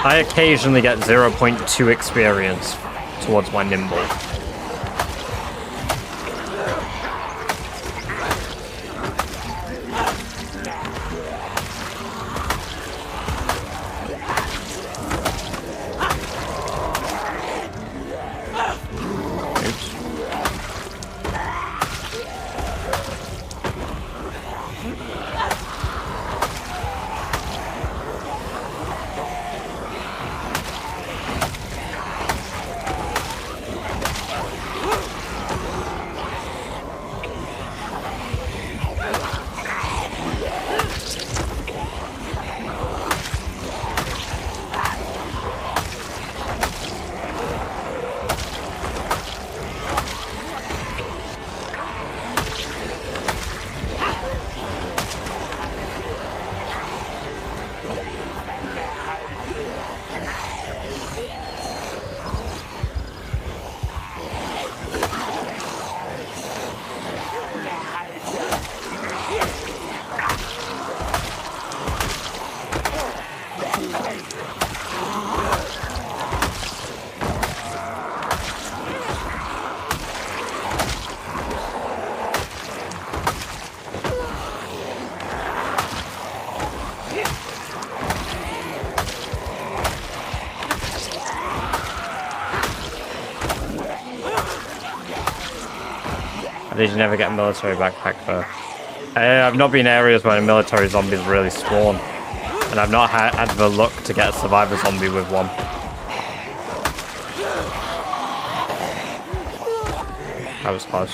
I occasionally get 0.2 experience towards my Nimble. Did you never get a military backpack though? I've not been in areas where military zombies really spawn. And I've not had the luck to get a survivor zombie with one. That was close.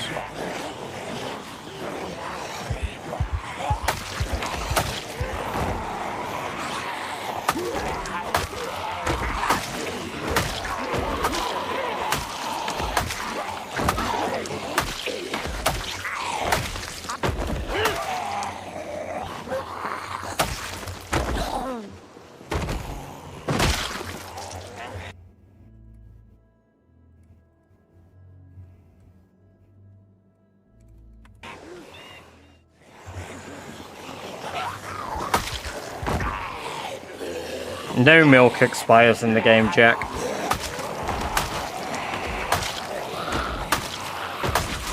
No milk expires in the game, Jack.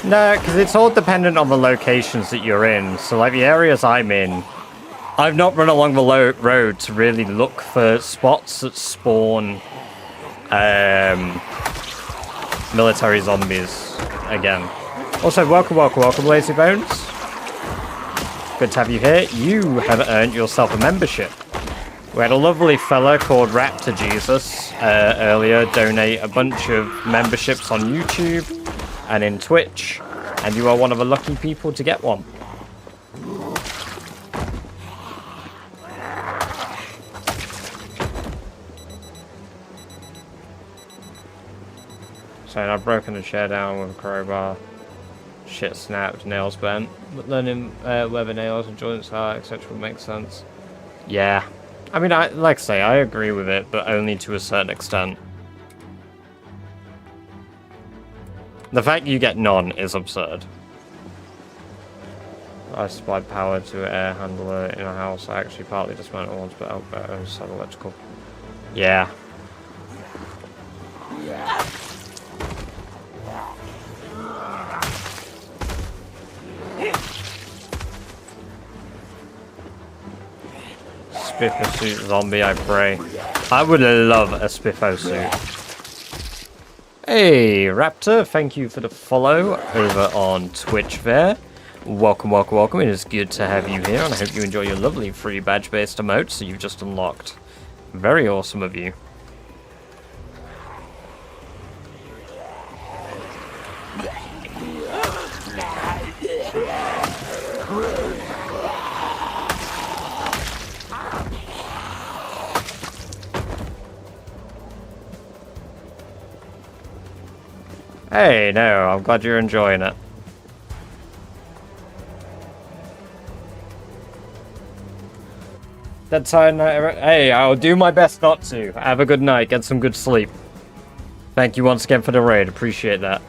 No, because it's all dependent on the locations that you're in. So, like, the areas I'm in, I've not run along the road to really look for spots that spawn military zombies again. Also, welcome, Lazy Bones. Good to have you here. You have earned yourself a membership. We had a lovely fella called Raptor Jesus earlier donate a bunch of memberships on YouTube and in Twitch, and you are one of the lucky people to get one. So I've broken the chair down with a crowbar. Shit snapped, nails bent. But learning where the nails and joints are, etc. would make sense. Yeah. I mean, like I say, I agree with it, but only to a certain extent. The fact you get none is absurd. I supplied power to an air handler in a house. I actually partly dismantled once, but I was electrical. Yeah. Spiffo suit zombie, I pray. I would love a Spiffo suit. Hey, Raptor, thank you for the follow over on Twitch there. Welcome. It is good to have you here, and I hope you enjoy your lovely free badge-based emotes that you've just unlocked. Very awesome of you. Hey, no, I'm glad you're enjoying it. That time, hey, I'll do my best not to. Have a good night, get some good sleep. Thank you once again for the raid, appreciate that.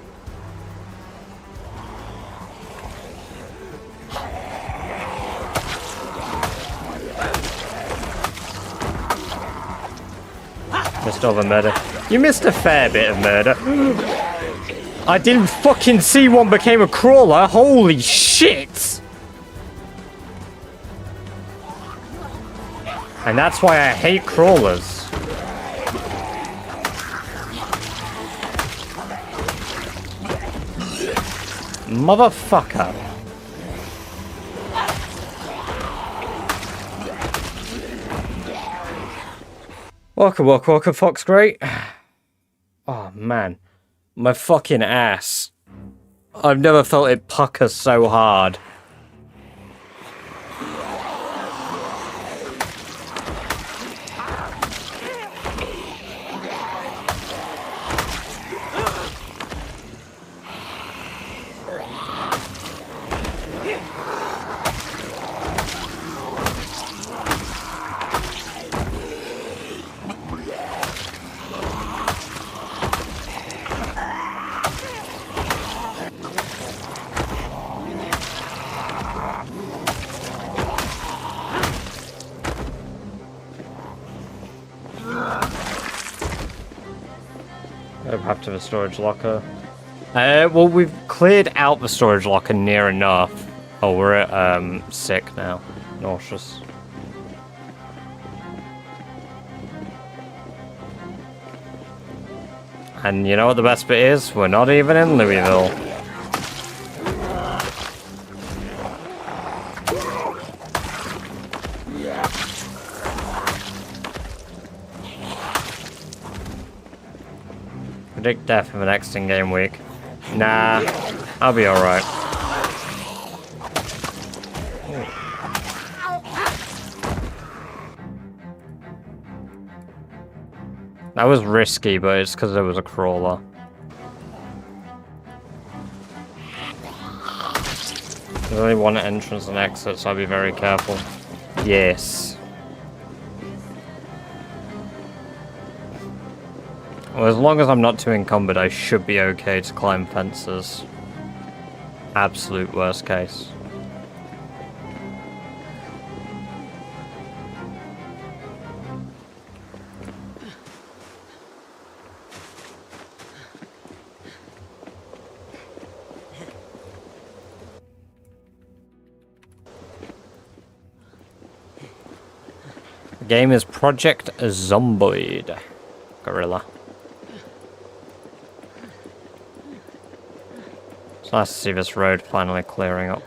Missed all the murder. You missed a fair bit of murder. I didn't fucking see one became a crawler. Holy shit! And that's why I hate crawlers. Motherfucker. Welcome, Fox Great. Oh, man. My fucking ass. I've never felt it pucker so hard. Up to the storage locker. Well, we've cleared out the storage locker near enough. Oh, we're at sick now. Nauseous. And you know what the best bit is? We're not even in Louisville. Predict death in the next in-game week. Nah, I'll be alright. That was risky, but it's because there was a crawler. There's only one entrance and exit, so I'll be very careful. Yes. Well, as long as I'm not too encumbered, I should be okay to climb fences. Absolute worst case. The game is Project Zomboid. Gorilla. It's nice to see this road finally clearing up.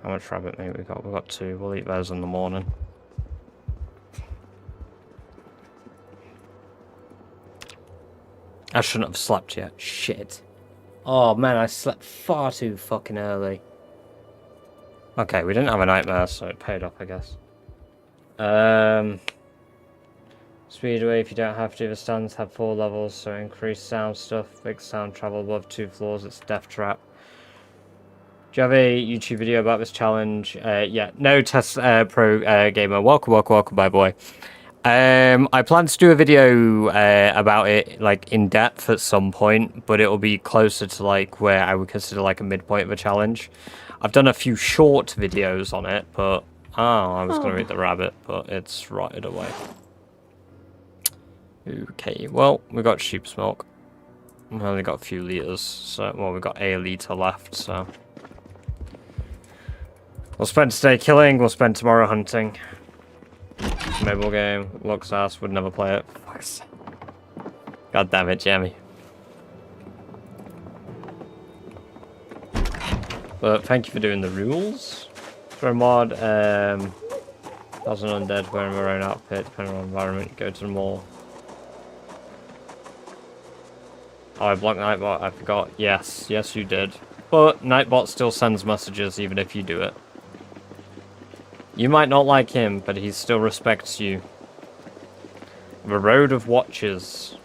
How much rabbit meat we got? We got 2. We'll eat those in the morning. I shouldn't have slept yet. Shit. Oh man, I slept far too fucking early. Okay, we didn't have a nightmare, so it paid off, I guess. Speedway, if you don't have to. The stands have 4 levels, so increased sound stuff. Big sound travel above 2 floors. It's death trap. Do you have a YouTube video about this challenge? Yeah, no, Test Pro Gamer. Welcome, by the way. I plan to do a video about it, like, in depth at some point, but it will be closer to, like, where I would consider, like, a midpoint of a challenge. I've done a few short videos on it, but... Oh, I was going to eat the rabbit, but it's rotted away. Okay, well, we got sheep's milk. We've only got a few litres, so... Well, we've got a litre left, so... We'll spend today killing, we'll spend tomorrow hunting. Mobile game, looks ass, would never play it. God damn it, Jamie. But thank you for doing the rules. For a mod, 1,000 undead wearing their own outfit, depending on environment, go to the mall. Oh, I blocked Nightbot, I forgot. Yes, you did. But Nightbot still sends messages even if you do it. You might not like him, but he still respects you. The Road of Watches.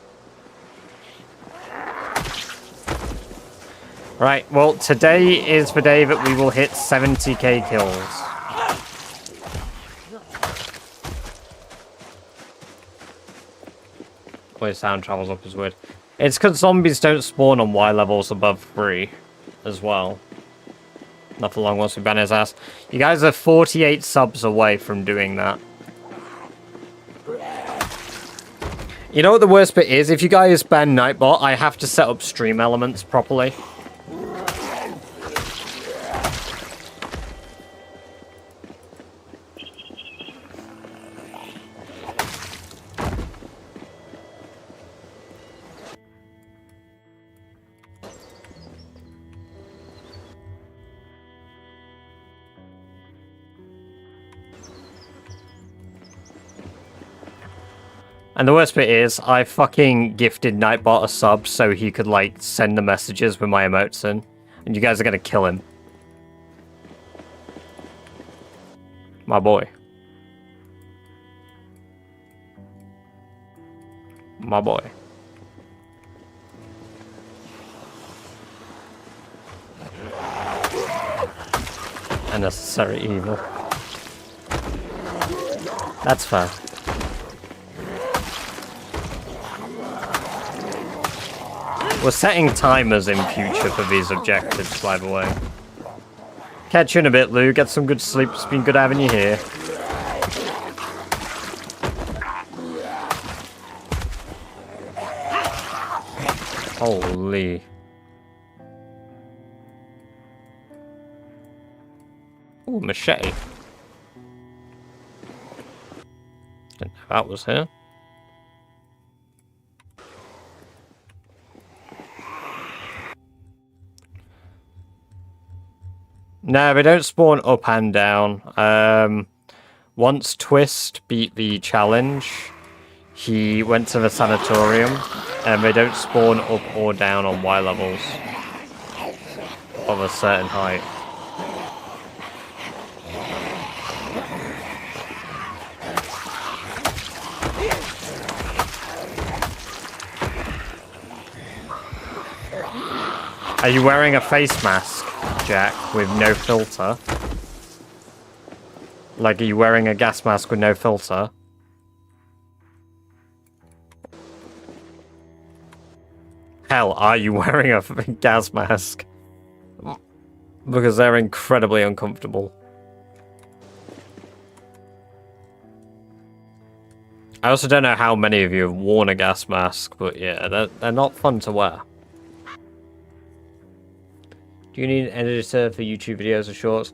Right, well, today is the day that we will hit 70k kills. Where sound travels up is weird. It's because zombies don't spawn on Y levels above 3 as well. Nothing long once we ban his ass. You guys are 48 subs away from doing that. You know what the worst bit is? If you guys ban Nightbot, I have to set up stream elements properly. And the worst bit is, I fucking gifted Nightbot a sub so he could, like, send the messages with my emotes in. And you guys are gonna kill him. My boy. My boy. Unnecessary evil. That's fair. We're setting timers in future for these objectives, by the way. Catch you in a bit, Lou. Get some good sleep. It's been good having you here. Holy. Ooh, machete. Didn't know that was here. No, they don't spawn up and down. Once Twist beat the challenge, he went to the sanatorium, and they don't spawn up or down on Y levels of a certain height. Are you wearing a face mask, Jack, with no filter? Like, are you wearing a gas mask with no filter? Hell, are you wearing a gas mask? Because they're incredibly uncomfortable. I also don't know how many of you have worn a gas mask, but yeah, they're not fun to wear. Do you need an editor for YouTube videos or shorts?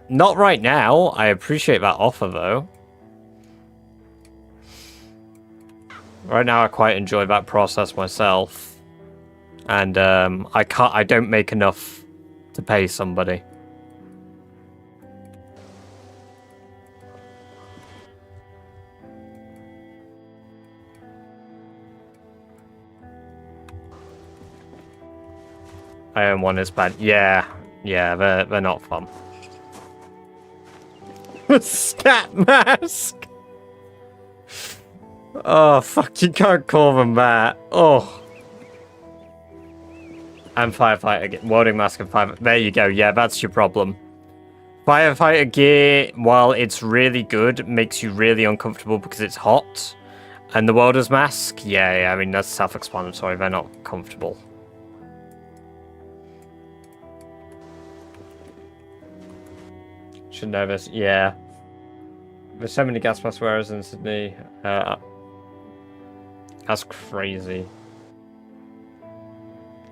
Not right now. I appreciate that offer, though. Right now, I quite enjoy that process myself. And, I don't make enough to pay somebody. I own one, it's bad. Yeah, they're not fun. Scat mask! Oh, fuck, you can't call them that. Oh. And firefighter gear. Welding mask and fire... There you go, yeah, that's your problem. Firefighter gear, while it's really good, makes you really uncomfortable because it's hot. And the welder's mask, yeah, I mean, that's self-explanatory. They're not comfortable. Should know this, yeah. There's so many gas mask wearers in Sydney. That's crazy.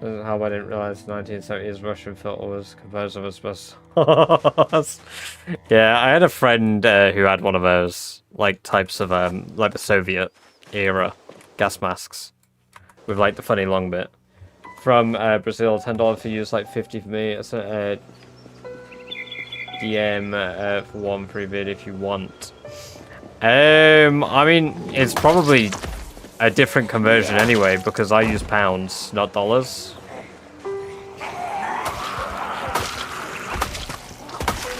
How I didn't realize the 1970s Russian filter was composed of asbestos. Yeah, I had a friend who had one of those, like, types of, like the Soviet era gas masks. With, like, the funny long bit. From Brazil, $10 for use, like 50 for me. It's DM for one free bid if you want. I mean, it's probably a different conversion anyway, because I use pounds, not dollars.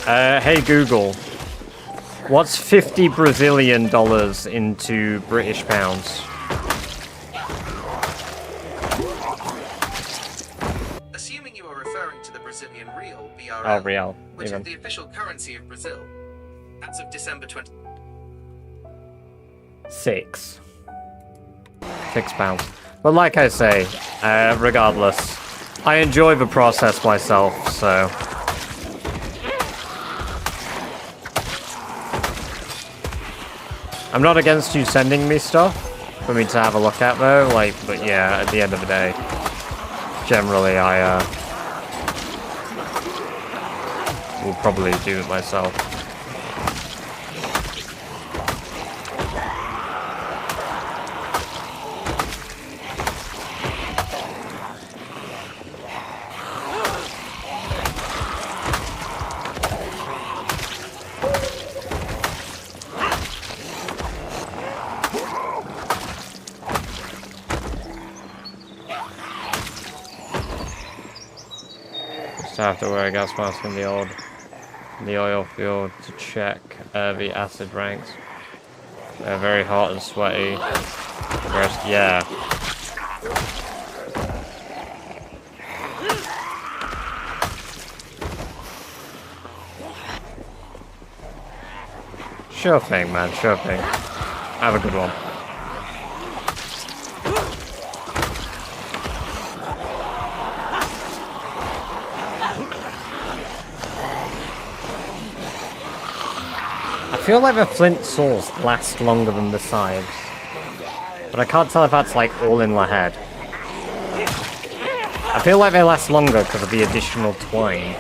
Hey Google, what's 50 Brazilian dollars into British pounds? Assuming you are referring to the Brazilian real, BRL, Oh, real. which Even. is the official currency of Brazil. As of December 20. £6. But like I say, regardless, I enjoy the process myself, so... I'm not against you sending me stuff for me to have a look at, though, like, but yeah, at the end of the day, generally I, will probably do it myself. I have to wear a gas mask in the oil field to check the acid ranks. They're very hot and sweaty. Whereas, yeah. Sure thing, man. Sure thing. Have a good one. I feel like the flint saws last longer than the sides, but I can't tell if that's like all in my head. I feel like they last longer because of the additional twine.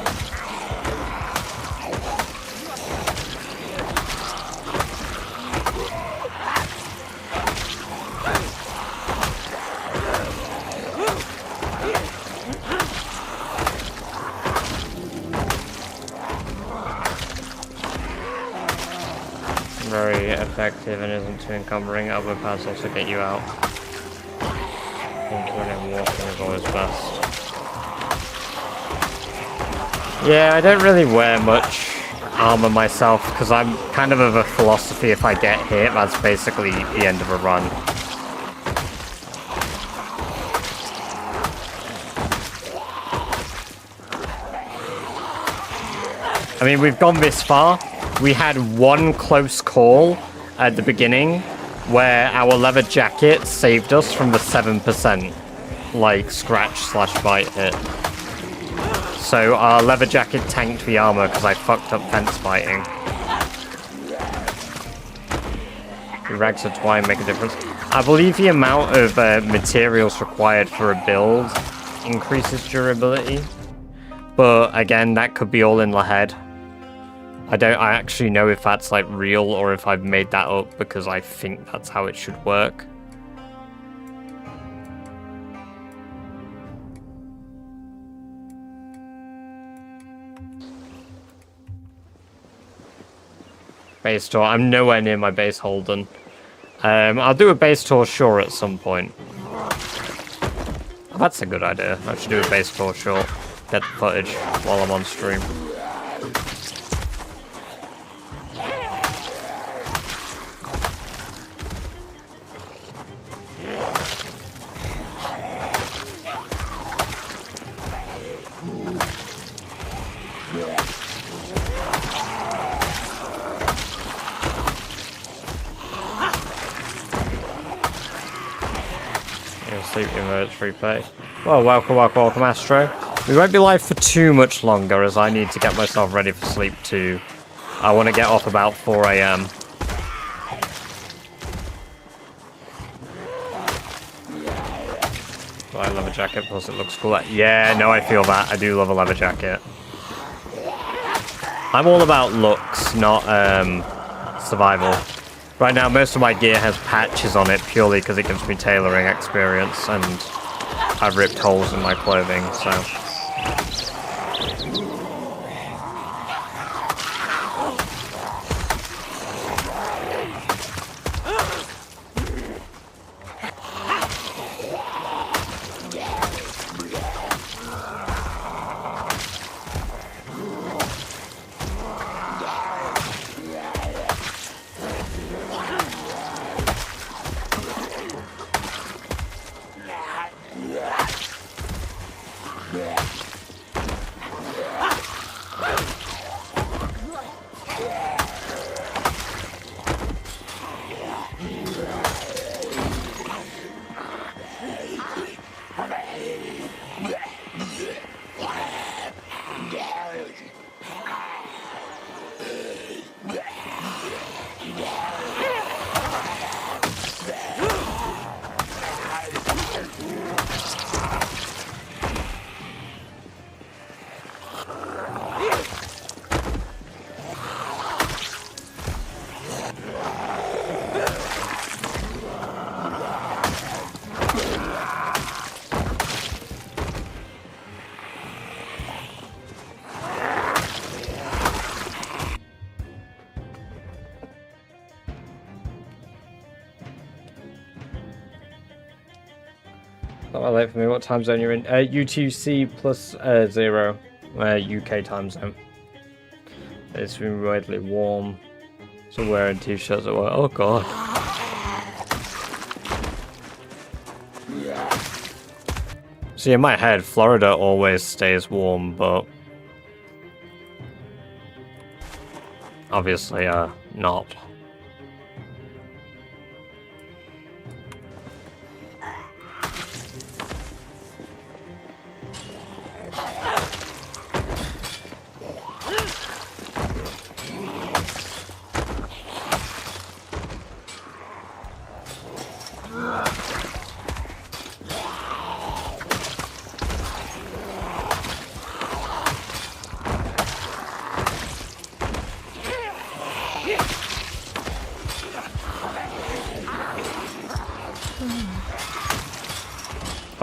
Very effective and isn't too encumbering. Elbow pads also get you out. I think when walking is always best. Yeah, I don't really wear much armor myself because I'm kind of a philosophy: if I get hit, that's basically the end of a run. I mean, we've gone this far. We had one close call at the beginning where our leather jacket saved us from the 7%, like, scratch/bite hit. So our leather jacket tanked the armor because I fucked up fence fighting. The rags of twine make a difference. I believe the amount of materials required for a build increases durability. But again, that could be all in the head. I actually know if that's like real or if I've made that up because I think that's how it should work. Base tour. I'm nowhere near my base, Holden. I'll do a base tour, sure, at some point. Oh, that's a good idea. I should do a base tour, sure. Get the footage while I'm on stream. Sleeping modes replay. Well, welcome, Astro. We won't be live for too much longer as I need to get myself ready for sleep too. I want to get off about 4 AM. I love a jacket, plus it looks cool. Yeah, no, I feel that. I do love a leather jacket. I'm all about looks, not survival. Right now, most of my gear has patches on it purely because it gives me tailoring experience, and I've ripped holes in my clothing, so... Not late for me. What time zone you're in? UTC plus 0, UK time zone. It's been widely warm, so wearing t-shirts at work. Oh god. See, in my head, Florida always stays warm, but obviously, not.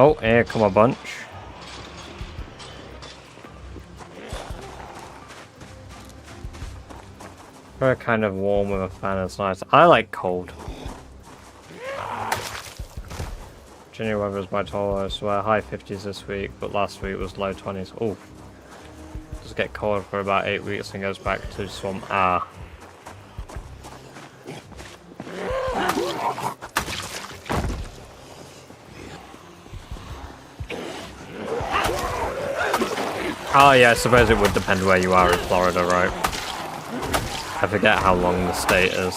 Oh, here come a bunch. Very kind of warm with a fan, it's nice. I like cold. January weather is my tolerance. We're high 50s this week, but last week was low 20s. Oh, just get cold for about 8 weeks and goes back to swamp. Ah. Oh yeah, I suppose it would depend where you are in Florida, right? I forget how long the state is.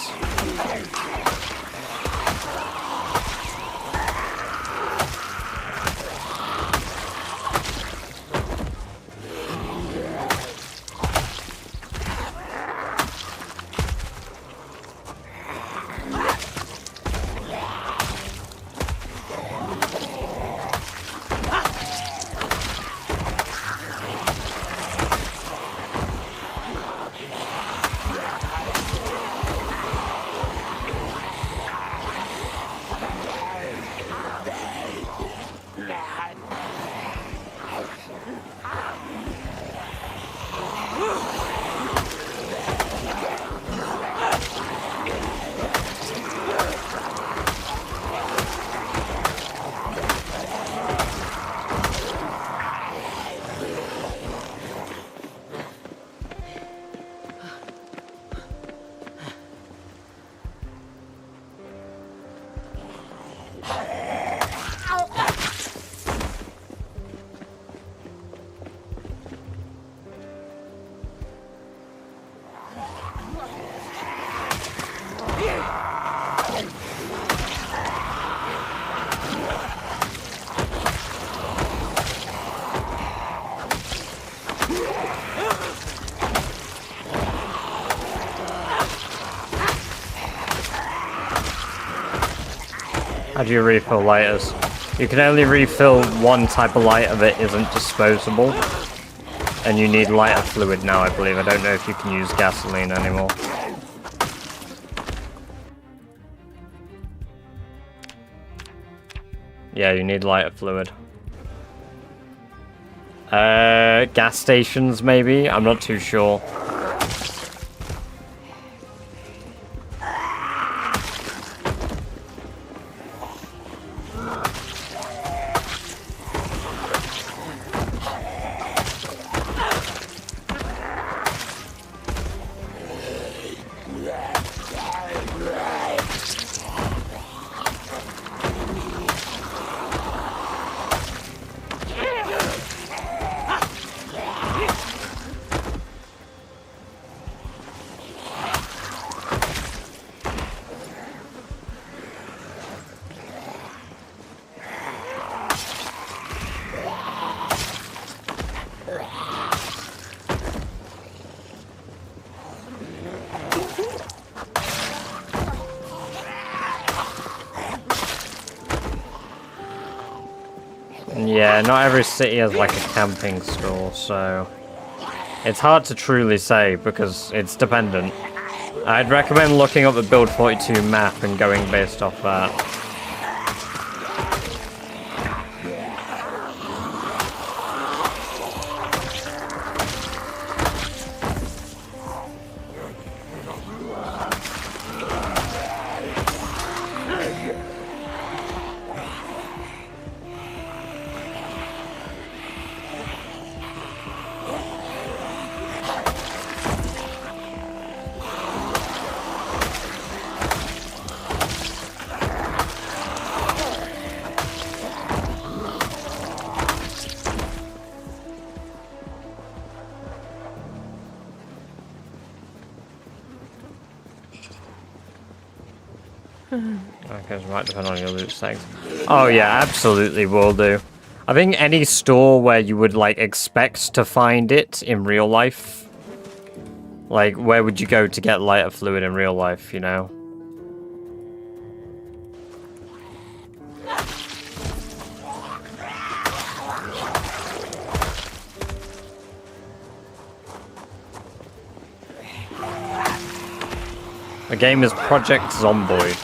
How do you refill lighters? You can only refill one type of lighter that isn't disposable. And you need lighter fluid now, I believe. I don't know if you can use gasoline anymore. Yeah, you need lighter fluid. Gas stations maybe? I'm not too sure. Yeah, not every city has like a camping store, so it's hard to truly say because it's dependent. I'd recommend looking up the Build 42 map and going based off that. Okay, it might depend on your loot settings. Oh yeah, absolutely will do. I think any store where you would like expect to find it in real life. Like, where would you go to get lighter fluid in real life, you know? The game is Project Zomboid.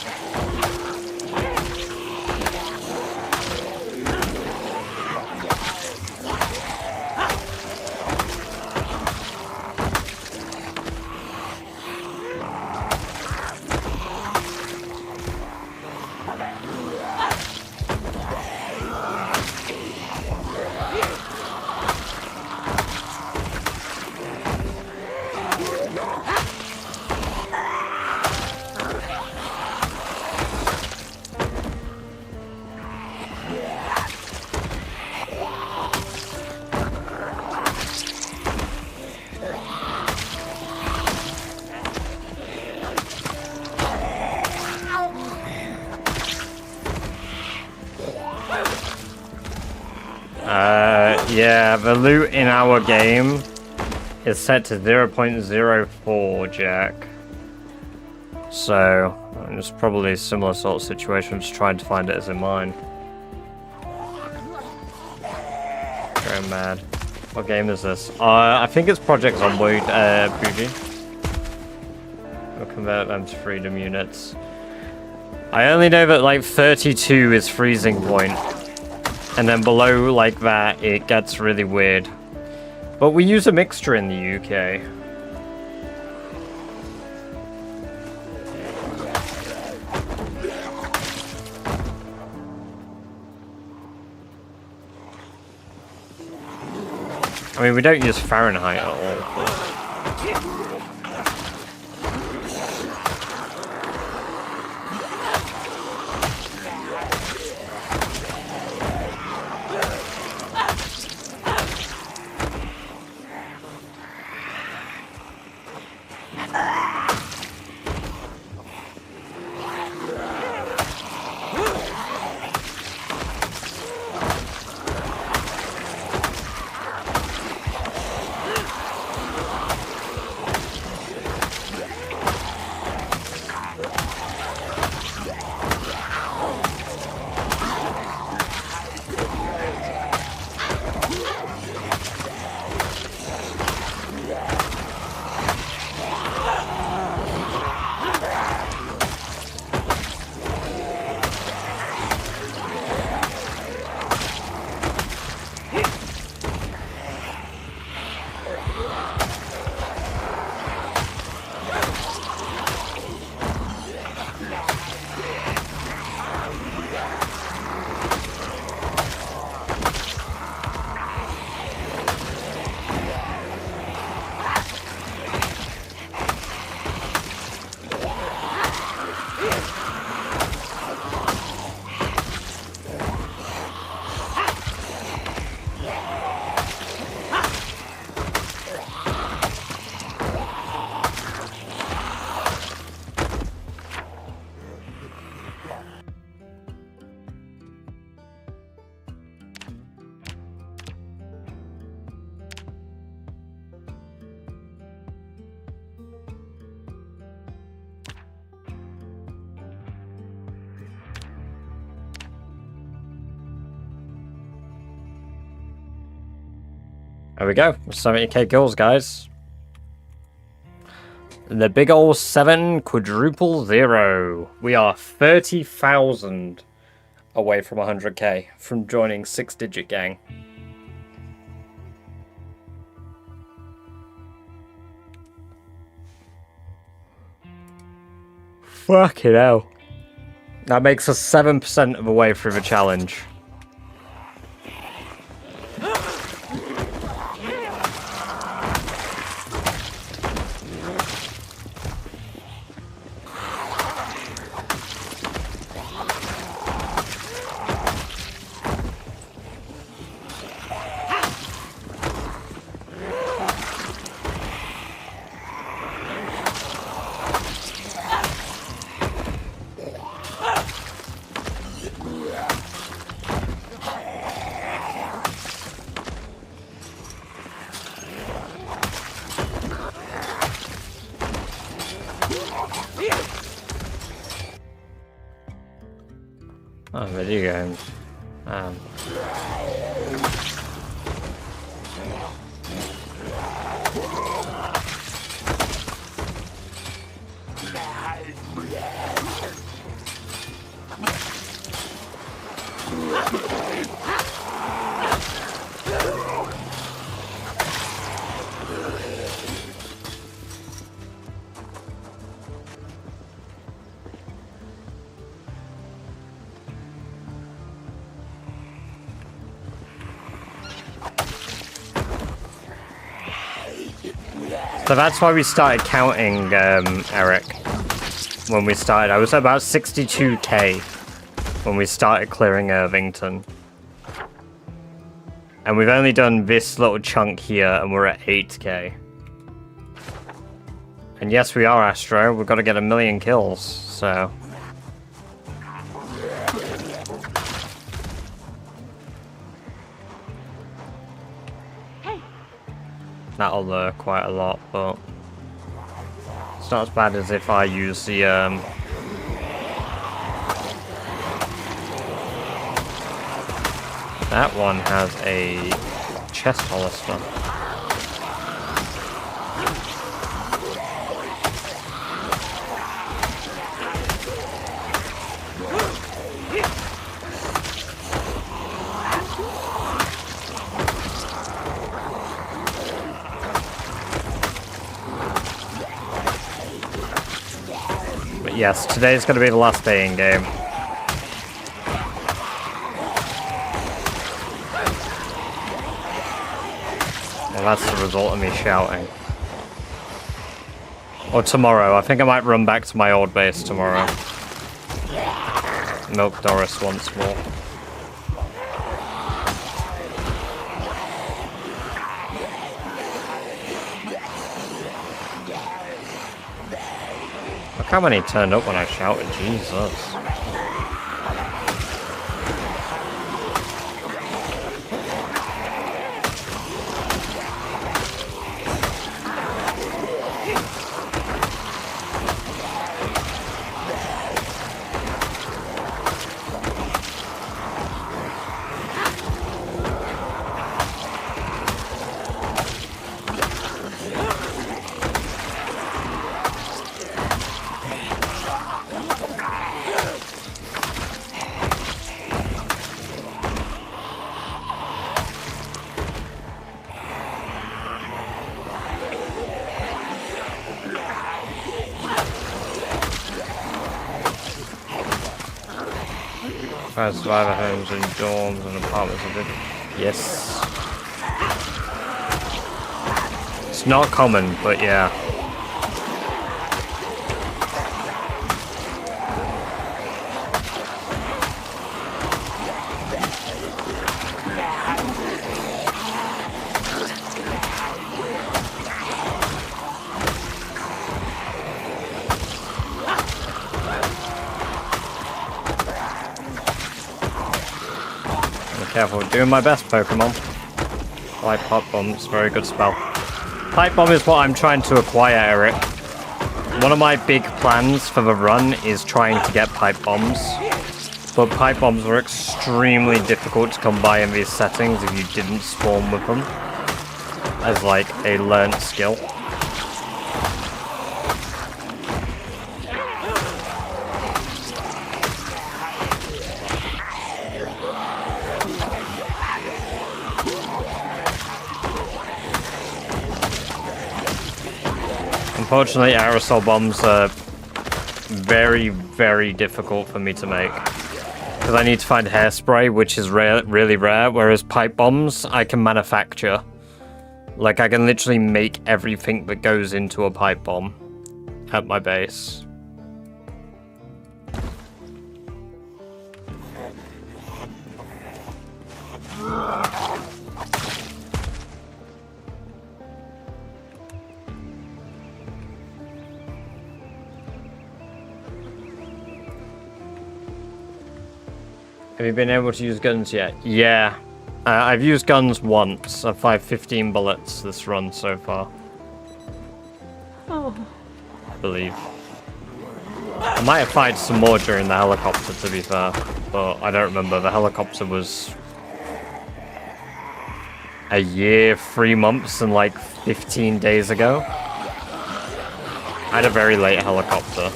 Yeah, the loot in our game is set to 0.04, Jack. So, it's probably a similar sort of situation, just trying to find it as in mine. Going mad. What game is this? I think it's Project Zomboid, Bougie. We'll convert them to freedom units. I only know that like 32 is freezing point. And then below like that, it gets really weird. But we use a mixture in the UK. I mean, we don't use Fahrenheit at all. There we go. 70k kills, guys. The big ol' 7 quadruple 0. We are 30,000 away from 100k from joining 6-digit gang. Fucking hell. That makes us 7% of the way through the challenge. Oh, video games. So that's why we started counting, Eric. When we started, I was at about 62k when we started clearing Irvington. And we've only done this little chunk here, and we're at 8k. And yes, we are Astro. We've got to get 1,000,000 kills, so... That'll lure quite a lot, but it's not as bad as if I use the that one has a chest holster. But yes, today's going to be the last day in game. Well, that's the result of me shouting. Or tomorrow. I think I might run back to my old base tomorrow. Milk Doris once more. Look how many turned up when I shouted. Jesus. Fire survivor homes and dorms and apartments and yes. It's not common, but yeah. Careful, doing my best, Pokemon. Light Pop Bomb's very good spell. Pipe Bomb is what I'm trying to acquire, Eric. One of my big plans for the run is trying to get Pipe Bombs. But Pipe Bombs were extremely difficult to come by in these settings if you didn't spawn with them. As like a learned skill. Unfortunately, aerosol bombs are very, very difficult for me to make. Because I need to find hairspray, which is really rare, whereas pipe bombs I can manufacture. Like, I can literally make everything that goes into a pipe bomb at my base. Have you been able to use guns yet? Yeah. I've used guns once. I've fired 15 bullets this run so far. Oh. I believe. I might have fired some more during the helicopter, to be fair. But I don't remember. The helicopter was a year, 3 months, and like 15 days ago. I had a very late helicopter.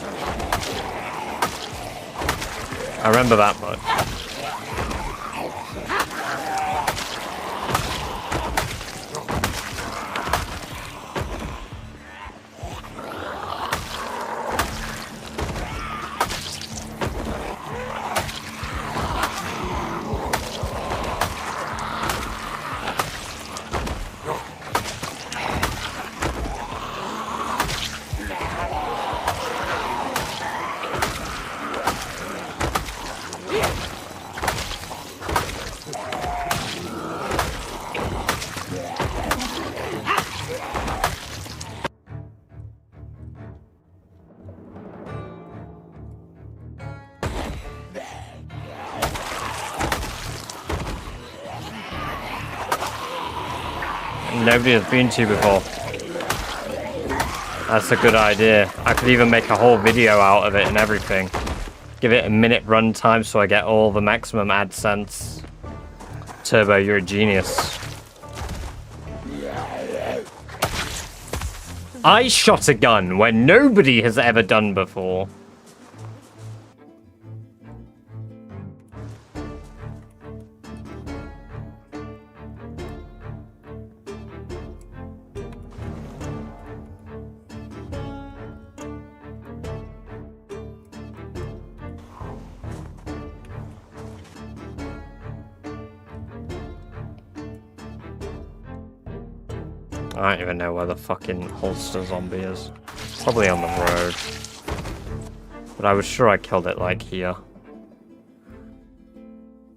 I remember that much. nobody has been to before. That's a good idea. I could even make a whole video out of it and everything. Give it a minute runtime so I get all the maximum AdSense. Turbo, you're a genius. I shot a gun when nobody has ever done before. I don't even know where the fucking holster zombie is. Probably on the road. But I was sure I killed it, like, here.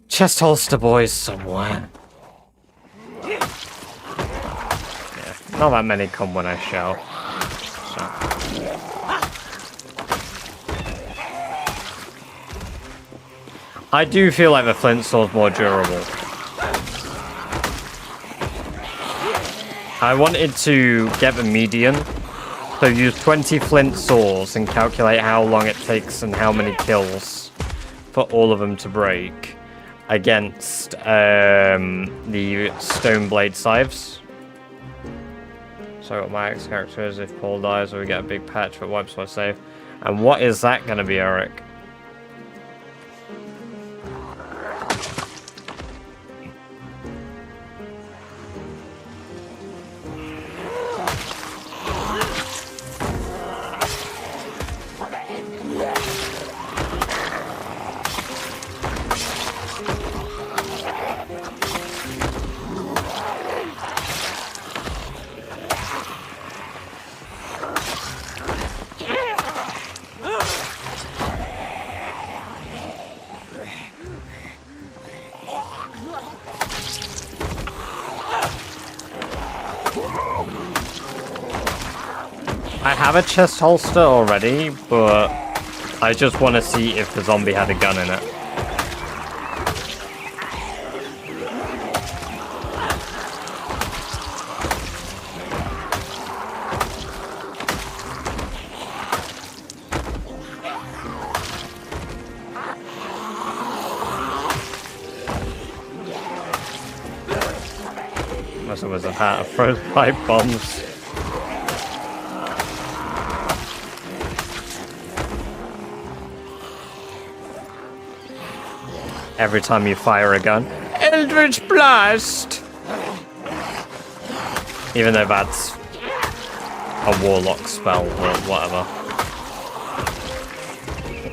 Chest holster boys somewhere. Yeah, not that many come when I shout. So. I do feel like the flint sword's more durable. I wanted to get the median, so use 20 flint swords and calculate how long it takes and how many kills for all of them to break against the stone blade scythes. So what my X character is if Paul dies or we get a big patch that wipes my save. And what is that going to be, Eric? I have a chest holster already, but I just want to see if the zombie had a gun in it. Unless it was a hat of frostbite bombs. Every time you fire a gun. Eldritch Blast! Even though that's a warlock spell or whatever.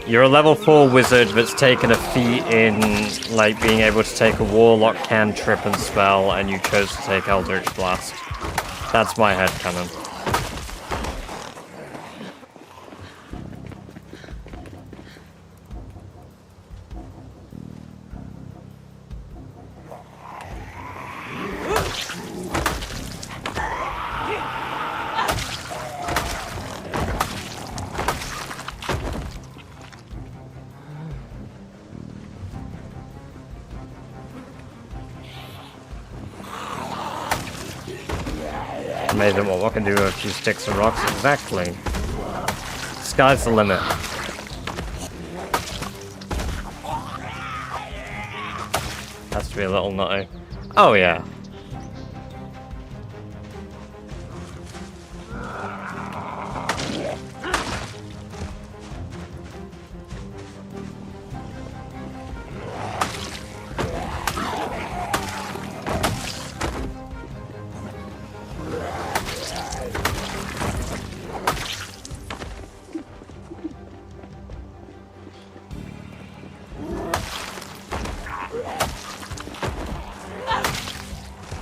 You're a level 4 wizard that's taken a feat in like being able to take a warlock cantrip and spell, and you chose to take Eldritch Blast. That's my headcanon. Amazing what one can do with a few sticks and rocks. Exactly. Sky's the limit. Has to be a little nutty. Oh yeah.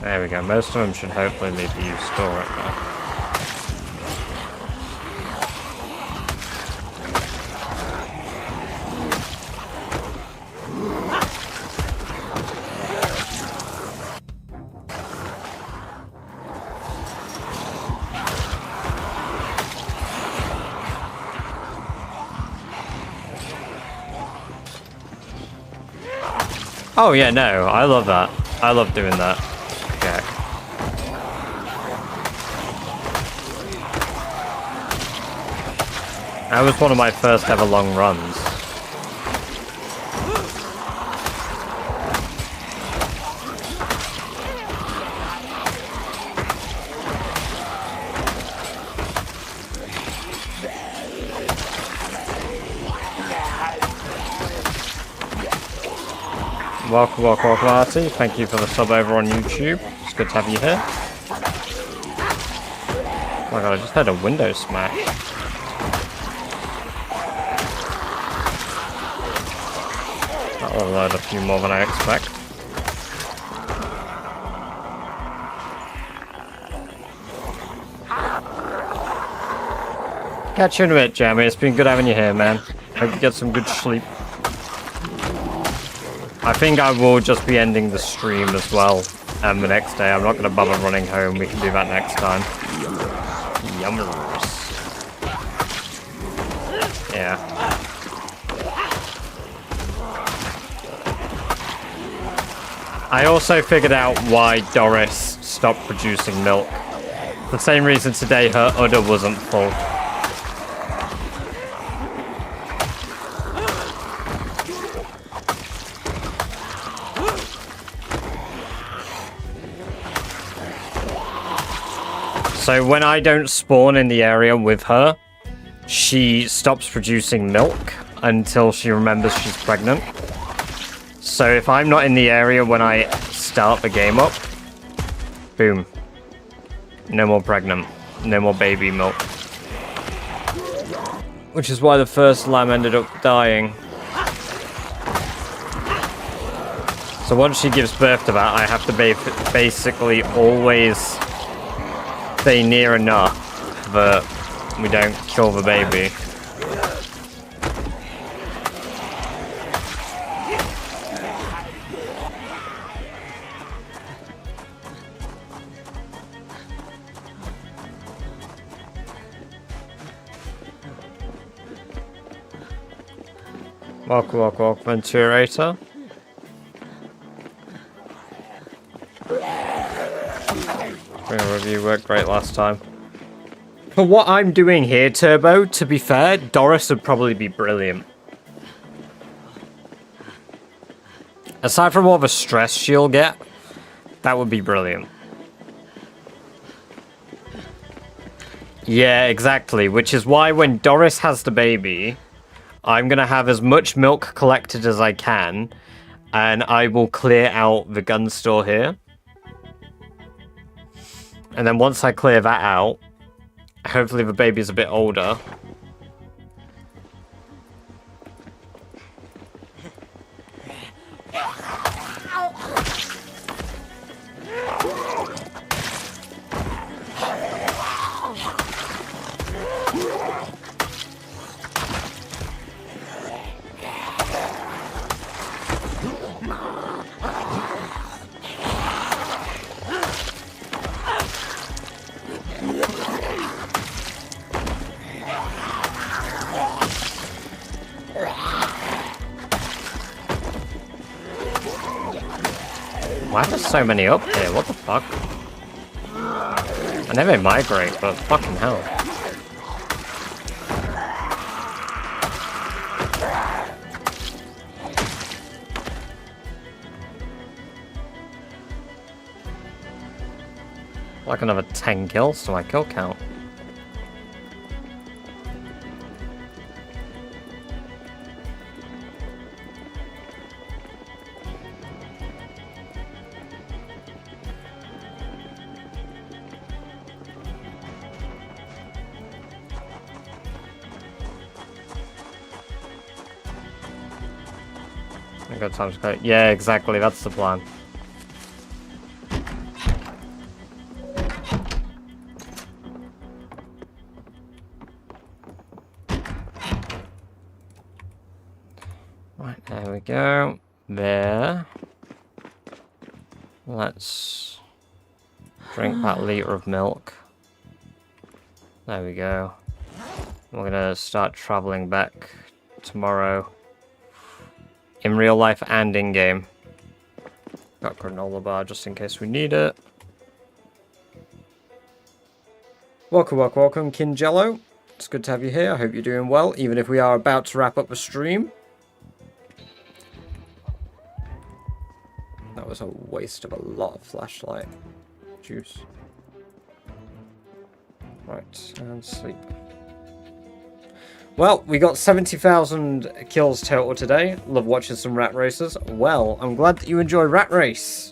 There we go. Most of them should hopefully leave you store it now. Oh yeah, no, I love that. I love doing that. Okay. That was one of my first ever long runs. Welcome, Artie. Thank you for the sub over on YouTube. It's good to have you here. Oh my god, I just had a window smash. That will load a few more than I expect. Catch you in a bit, Jamie. It's been good having you here, man. Hope you get some good sleep. I think I will just be ending the stream as well the next day. I'm not going to bother running home. We can do that next time. Yummers. Yeah. I also figured out why Doris stopped producing milk. For the same reason today her udder wasn't full. So when I don't spawn in the area with her, she stops producing milk until she remembers she's pregnant. So if I'm not in the area when I start the game up, boom. No more pregnant. No more baby milk. Which is why the first lamb ended up dying. So once she gives birth to that, I have to basically always stay near enough that we don't kill the baby. Welcome, Venturator. Review worked great last time. For what I'm doing here, Turbo, to be fair, Doris would probably be brilliant. Aside from all the stress she'll get, that would be brilliant. Yeah, exactly. Which is why when Doris has the baby, I'm going to have as much milk collected as I can, and I will clear out the gun store here. And then once I clear that out, hopefully the baby's a bit older. Why are there so many up here? What the fuck? I know they migrate, but fucking hell. Like another 10 kills to my kill count. I got time to go. Yeah, exactly. That's the plan. Right, there we go. There. Let's drink that litre of milk. There we go. We're gonna start traveling back tomorrow. In real life and in game. Got granola bar just in case we need it. Welcome, Kinjello. It's good to have you here. I hope you're doing well, even if we are about to wrap up the stream. That was a waste of a lot of flashlight juice. Right, and sleep. Well, we got 70,000 kills total today. Love watching some rat races. Well, I'm glad that you enjoy Rat Race.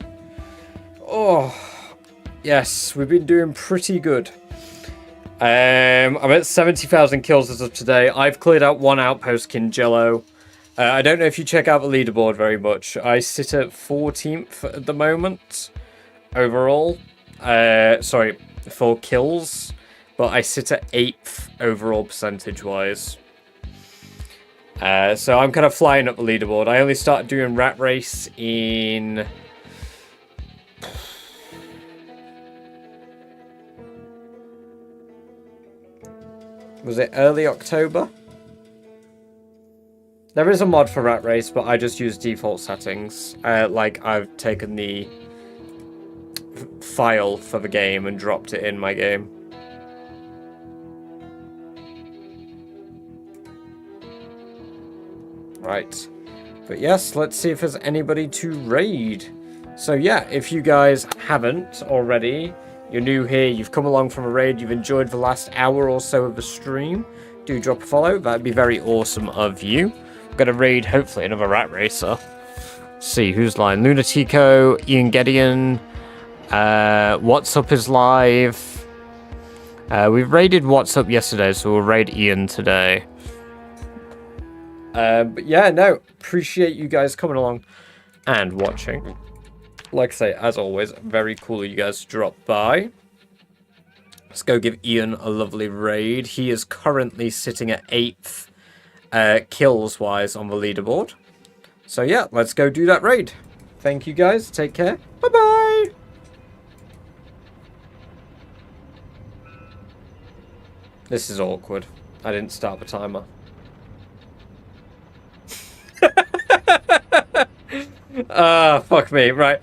Oh, yes, we've been doing pretty good. I'm at 70,000 kills as of today. I've cleared out one outpost, Kinjello. I don't know if you check out the leaderboard very much. I sit at 14th at the moment overall. Sorry, for kills. But I sit at 8th overall percentage-wise. So I'm kind of flying up the leaderboard. I only started doing Rat Race in... Was it early October? There is a mod for Rat Race, but I just use default settings. Like, I've taken the file for the game and dropped it in my game. Right. But yes, let's see if there's anybody to raid. So yeah, if you guys haven't already, you're new here, you've come along from a raid, you've enjoyed the last hour or so of the stream, do drop a follow. That'd be very awesome of you. I'm going to raid, hopefully, another Rat Racer. Let's see, who's live? Lunatico, Ian Gedeon, What's Up is live. We've raided What's Up yesterday, so we'll raid Ian today. But yeah, no, appreciate you guys coming along and watching. Like I say, as always, very cool of you guys to drop by. Let's go give Ian a lovely raid. He is currently sitting at 8th kills-wise on the leaderboard. So yeah, let's go do that raid. Thank you guys, take care, bye-bye! This is awkward. I didn't start the timer. Fuck me. Right.